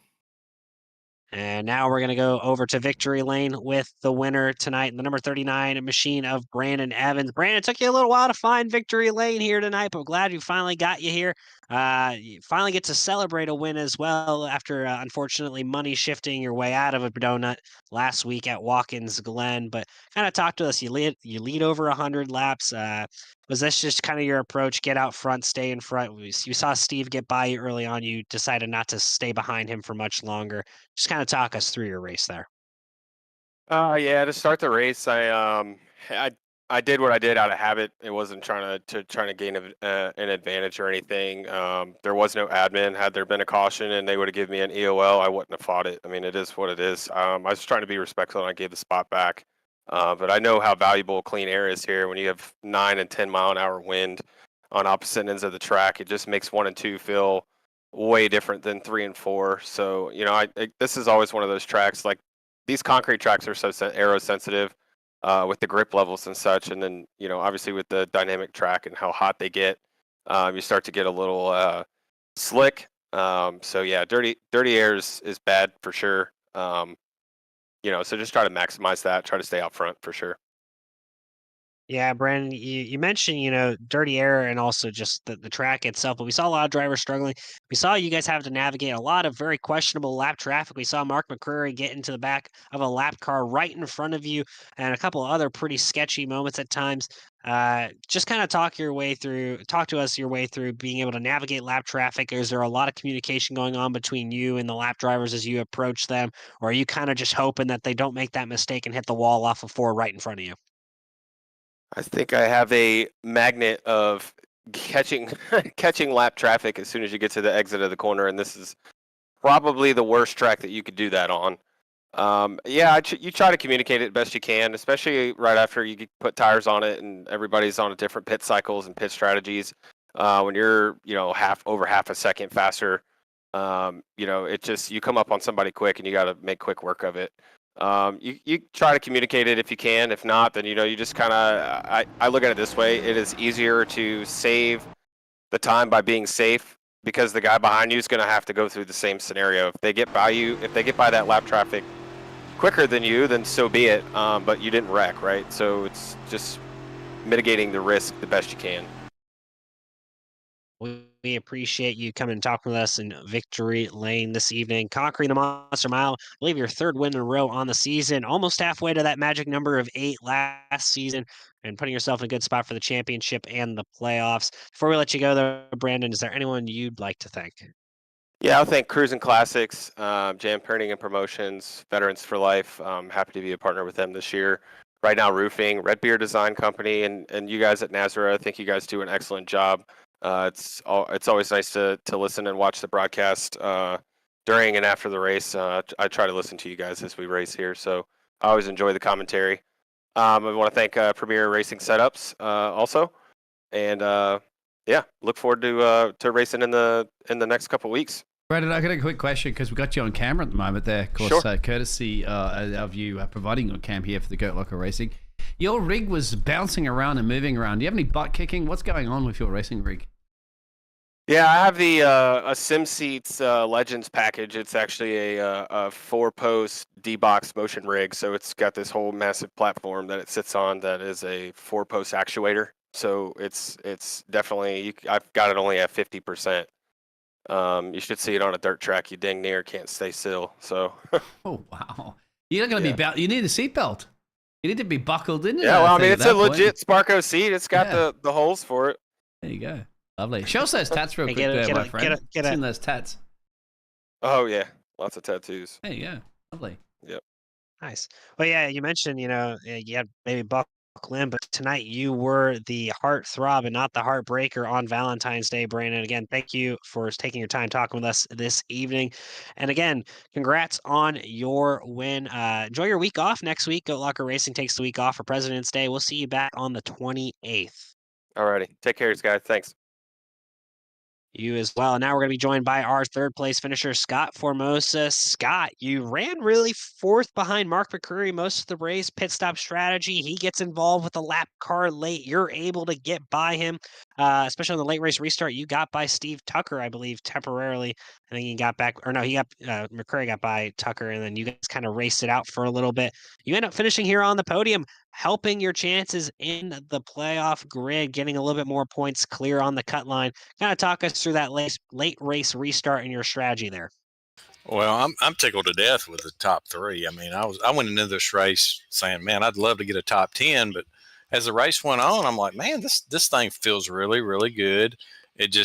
And now we're going to go over to victory lane with the winner tonight, the number 39 machine of Brandon Evans. Brandon, it took you a little while to find victory lane here tonight, but glad we finally got you here. You finally get to celebrate a win as well after, unfortunately, money shifting your way out of a donut last week at Watkins Glen. But kind of talk to us. You lead over 100 laps. Was this just kind of your approach? Get out front, stay in front. You saw Steve get by you early on. You decided not to stay behind him for much longer. Just kind of talk us through your race there. Yeah, to start the race, I did what I did out of habit. It wasn't trying to gain an advantage or anything. There was no admin. Had there been a caution and they would have given me an EOL, I wouldn't have fought it. I mean, it is what it is. I was trying to be respectful and I gave the spot back. But I know how valuable clean air is here when you have 9 and 10 mile an hour wind on opposite ends of the track. It just makes 1 and 2 feel way different than 3 and 4. So, this is always one of those tracks. Like these concrete tracks are so aero sensitive with the grip levels and such. And then, obviously with the dynamic track and how hot they get, you start to get a little slick. So yeah, dirty air is bad for sure. So just try to maximize that, try to stay out front for sure. Yeah, Brandon, you mentioned, dirty air and also just the track itself, but we saw a lot of drivers struggling. We saw you guys have to navigate a lot of very questionable lap traffic. We saw Mark McCreary get into the back of a lap car right in front of you and a couple of other pretty sketchy moments at times. Just kind of talk to us your way through being able to navigate lap traffic. Is there a lot of communication going on between you and the lap drivers as you approach them? Or are you kind of just hoping that they don't make that mistake and hit the wall off of four right in front of you? I think I have a magnet of catching catching lap traffic as soon as you get to the exit of the corner, and this is probably the worst track that you could do that on. Yeah, you try to communicate it best you can, especially right after you put tires on it and everybody's on a different pit cycles and pit strategies. When you're over half a second faster, it just you come up on somebody quick and you got to make quick work of it. You try to communicate it if you can. If not, then you just kind of. I look at it this way: it is easier to save the time by being safe because the guy behind you is going to have to go through the same scenario. If they get by that lap traffic quicker than you, then so be it. But you didn't wreck, right? So it's just mitigating the risk the best you can. We appreciate you coming and talking with us in Victory Lane this evening. Conquering the Monster Mile, I believe your third win in a row on the season, almost halfway to that magic number of 8 last season, and putting yourself in a good spot for the championship and the playoffs. Before we let you go there, Brandon, is there anyone you'd like to thank? Yeah, I'll thank Crusin Classics, Jam Printing and Promotions, Veterans for Life. I'm happy to be a partner with them this year. Right Now Roofing, Redbeard Design Company, and you guys at Nazareth. I think you guys do an excellent job It's always nice to listen and watch the broadcast during and after the race. I try to listen to you guys as we race here, so I always enjoy the commentary. I want to thank Premier Racing Setups also, and yeah, look forward to racing in the next couple weeks. Brandon, I got a quick question because we got you on camera at the moment there. Of course, Sure. Courtesy of you providing your cam here for the Goat Locker Racing. Your rig was bouncing around and moving around. Do you have any butt kicking? What's going on with your racing rig? Yeah, I have the a SimSeats Legends package. It's actually a 4-post D-box motion rig, so it's got this whole massive platform that it sits on that is a 4-post actuator. So it's definitely I've got it only at 50%. You should see it on a dirt track. You dang near can't stay still. So Oh wow! You're not going to be. You need a seatbelt. You need to be buckled in. yeah, well, I mean, it's a legit Sparco seat. It's got the holes for it. There you go. Lovely. Show us those tats real quick, there, my friend. Get in those tats. Oh yeah, lots of tattoos. There you go. Lovely. Yep. Nice. Well, yeah, you mentioned, you had maybe buckle in, but tonight you were the heartthrob and not the heartbreaker on Valentine's Day, Brandon. Again, thank you for taking your time talking with us this evening. And again, congrats on your win. Enjoy your week off next week. Goat Locker Racing takes the week off for President's Day. We'll see you back on the 28th. Alrighty. Take care, guys. Thanks. You as well. Now we're going to be joined by our third place finisher, Scott Formosa. Scott, you ran really fourth behind Mark McCreary most of the race. Pit stop strategy. He gets involved with the lap car late. You're able to get by him, especially on the late race restart. You got by Steve Tucker, I believe, temporarily. I think he got back, or no, McCreary got by Tucker, and then you guys kind of raced it out for a little bit. You end up finishing here on the podium, helping your chances in the playoff grid, getting a little bit more points clear on the cut line. Kind of talk us through that late race restart and your strategy there. Well, I'm tickled to death with the top three. I mean, I went into this race saying, man, I'd love to get a top 10, but as the race went on, I'm like, man, this thing feels really, really good. It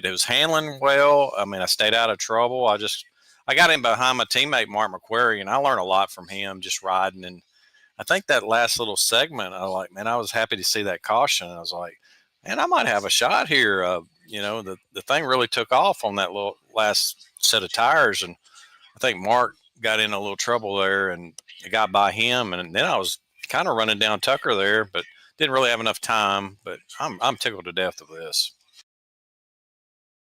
was handling well. I mean, I stayed out of trouble. I got in behind my teammate Mark McQuarrie, and I learned a lot from him just riding. And I think that last little segment, I was happy to see that caution. I was like, man, I might have a shot here. The thing really took off on that little last set of tires, and I think Mark got in a little trouble there, and I got by him, and then I was kind of running down Tucker there, but didn't really have enough time. But I'm tickled to death of this.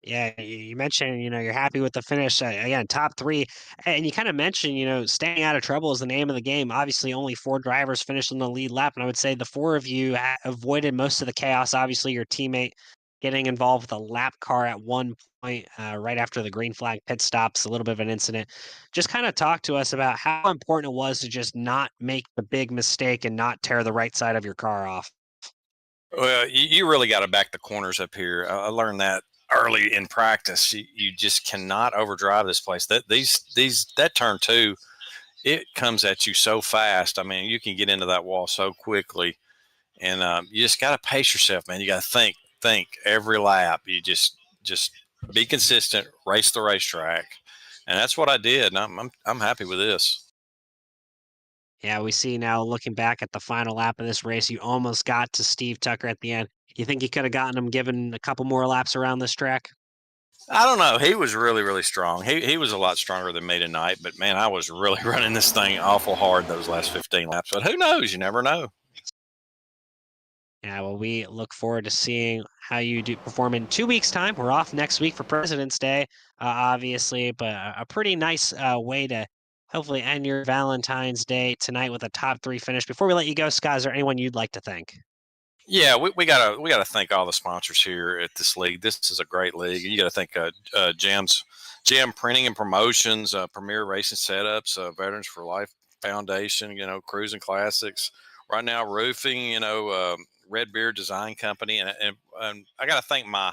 Yeah, you mentioned, you're happy with the finish. Again, top three. And you kind of mentioned, staying out of trouble is the name of the game. Obviously, only 4 drivers finished on the lead lap. And I would say the 4 of you avoided most of the chaos. Obviously, your teammate getting involved with a lap car at one point right after the green flag pit stops, a little bit of an incident. Just kind of talk to us about how important it was to just not make the big mistake and not tear the right side of your car off. Well, you really got to back the corners up here. I learned that early in practice. You just cannot overdrive this place. That turn 2, it comes at you so fast. I mean, you can get into that wall so quickly, and you just got to pace yourself, man. You got to think every lap. You just be consistent, race the racetrack, and that's what I did. And I'm happy with this. Yeah, we see now looking back at the final lap of this race, you almost got to Steve Tucker at the end. You think you could have gotten him given a couple more laps around this track? I don't know. He was really, really strong. He was a lot stronger than me tonight, but man, I was really running this thing awful hard those last 15 laps. But who knows? You never know. Yeah, well, we look forward to seeing how you do perform in 2 weeks' time. We're off next week for President's Day, obviously, but a pretty nice way to hopefully end your Valentine's Day tonight with a top 3 finish. Before we let you go, Scott, is there anyone you'd like to thank? Yeah, we gotta thank all the sponsors here at this league. This is a great league. You got to thank Jam Printing and Promotions, Premier Racing Setups, Veterans for Life Foundation, Crusin Classics. Right now, roofing, Red Beard Design Company, and I got to thank my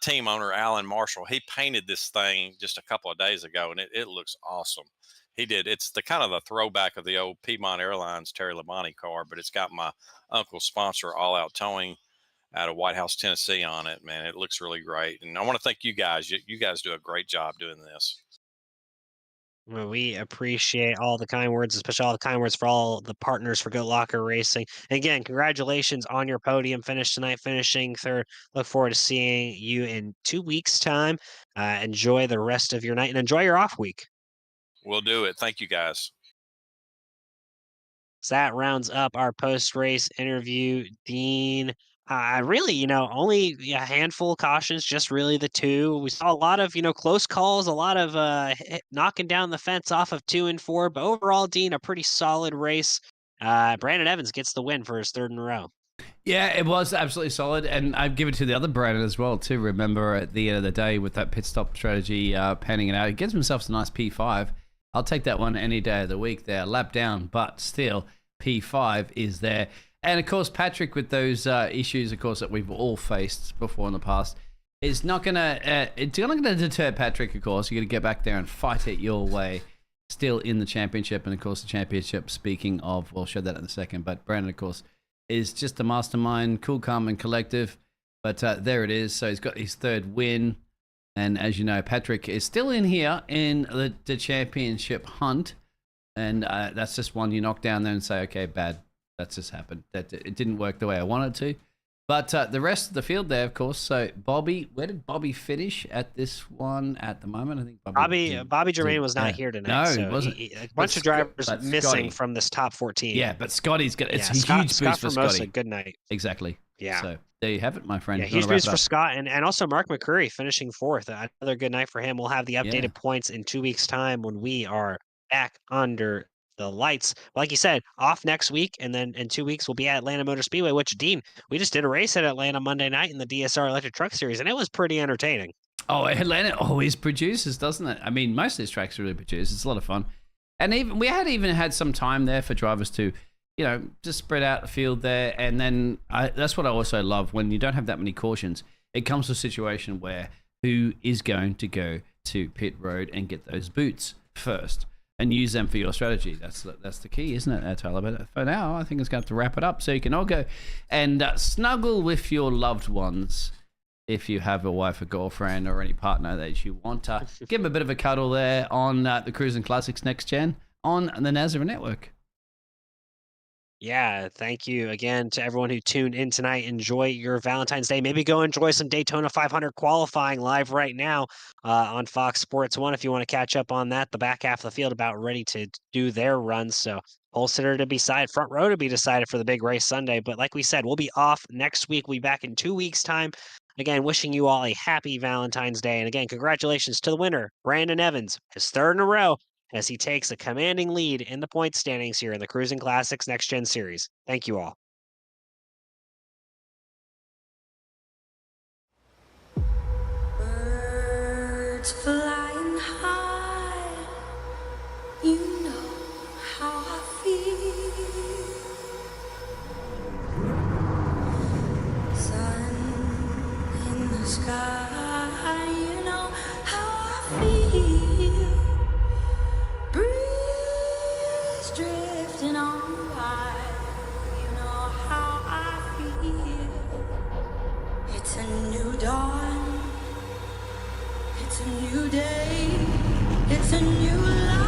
team owner Alan Marshall. He painted this thing just a couple of days ago, and it looks awesome. He did. It's the kind of the throwback of the old Piedmont Airlines Terry Labonte car, but it's got my uncle's sponsor, All Out Towing, out of White House, Tennessee, on it. Man, it looks really great, and I want to thank you guys. You guys do a great job doing this. Well, we appreciate all the kind words, especially all the kind words for all the partners for Goat Locker Racing. And again, congratulations on your podium finish tonight, finishing third. Look forward to seeing you in 2 weeks' time. Enjoy the rest of your night and enjoy your off week. We'll do it. Thank you, guys. So that rounds up our post-race interview. Dean, really, only a handful of cautions, just really the two. We saw a lot of, close calls, a lot of knocking down the fence off of 2 and 4. But overall, Dean, a pretty solid race. Brandon Evans gets the win for his third in a row. Yeah, it was absolutely solid, and I'd give it to the other Brandon as well, too. Remember, at the end of the day, with that pit stop strategy panning it out, he gives himself a nice P5. I'll take that one any day of the week there. Lap down, but still, P5 is there. And, of course, Patrick, with those issues, of course, that we've all faced before in the past, it's not going to deter Patrick, of course. You're going to get back there and fight it your way, still in the championship. And, of course, the championship, speaking of, we'll show that in a second, but Brandon, of course, is just a mastermind, cool, calm, and collective. But there it is. So he's got his third win. And as you know, Patrick is still in here in the championship hunt. And that's just one you knock down there and say, okay, bad. That's just happened. It didn't work the way I wanted to. But the rest of the field there, of course. So Bobby, where did Bobby finish at this one at the moment? I think Bobby Germain was not here tonight. No, so he wasn't. A bunch of drivers missing Scotty, from this top 14. Yeah, but Scotty's got it's a Scott, huge Scott boost for Formosa, Scotty. good night. Exactly. Yeah. So there you have it, my friend. Yeah, huge boost for Scott and also Mark McCurry finishing fourth. Another good night for him. We'll have the updated points in 2 weeks' time when we are back under the lights. Like you said, off next week, and then in 2 weeks we'll be at Atlanta Motor Speedway, which, Dean, we just did a race at Atlanta Monday night in the DSR Electric Truck Series, and it was pretty entertaining. Oh, Atlanta always produces, doesn't it? I mean, most of these tracks really produce. It's a lot of fun. And we had some time there for drivers to, just spread out the field there. And then that's what I also love. When you don't have that many cautions, it comes to a situation where who is going to go to pit road and get those boots first and use them for your strategy. That's the key, isn't it, Tyler? But for now, I think it's going to have to wrap it up so you can all go and snuggle with your loved ones. If you have a wife, a girlfriend, or any partner that you want to give them a bit of a cuddle there on the Crusin Classics Next Gen on the Nazareth Network. Yeah, thank you again to everyone who tuned in tonight. Enjoy your Valentine's Day. Maybe go enjoy some Daytona 500 qualifying live right now on Fox Sports 1 if you want to catch up on that. The back half of the field about ready to do their runs. So pole sitter to be decided, front row to be decided for the big race Sunday. But like we said, we'll be off next week. We'll be back in 2 weeks' time. Again, wishing you all a happy Valentine's Day. And again, congratulations to the winner, Brandon Evans, his third in a row, as he takes a commanding lead in the point standings here in the Crusin Classics Next Gen Series. Thank you all. Birds flying high, you know how I feel. Sun in the sky, you know how I feel. Breeze drifting on by, you know how I feel. It's a new dawn, it's a new day, it's a new life.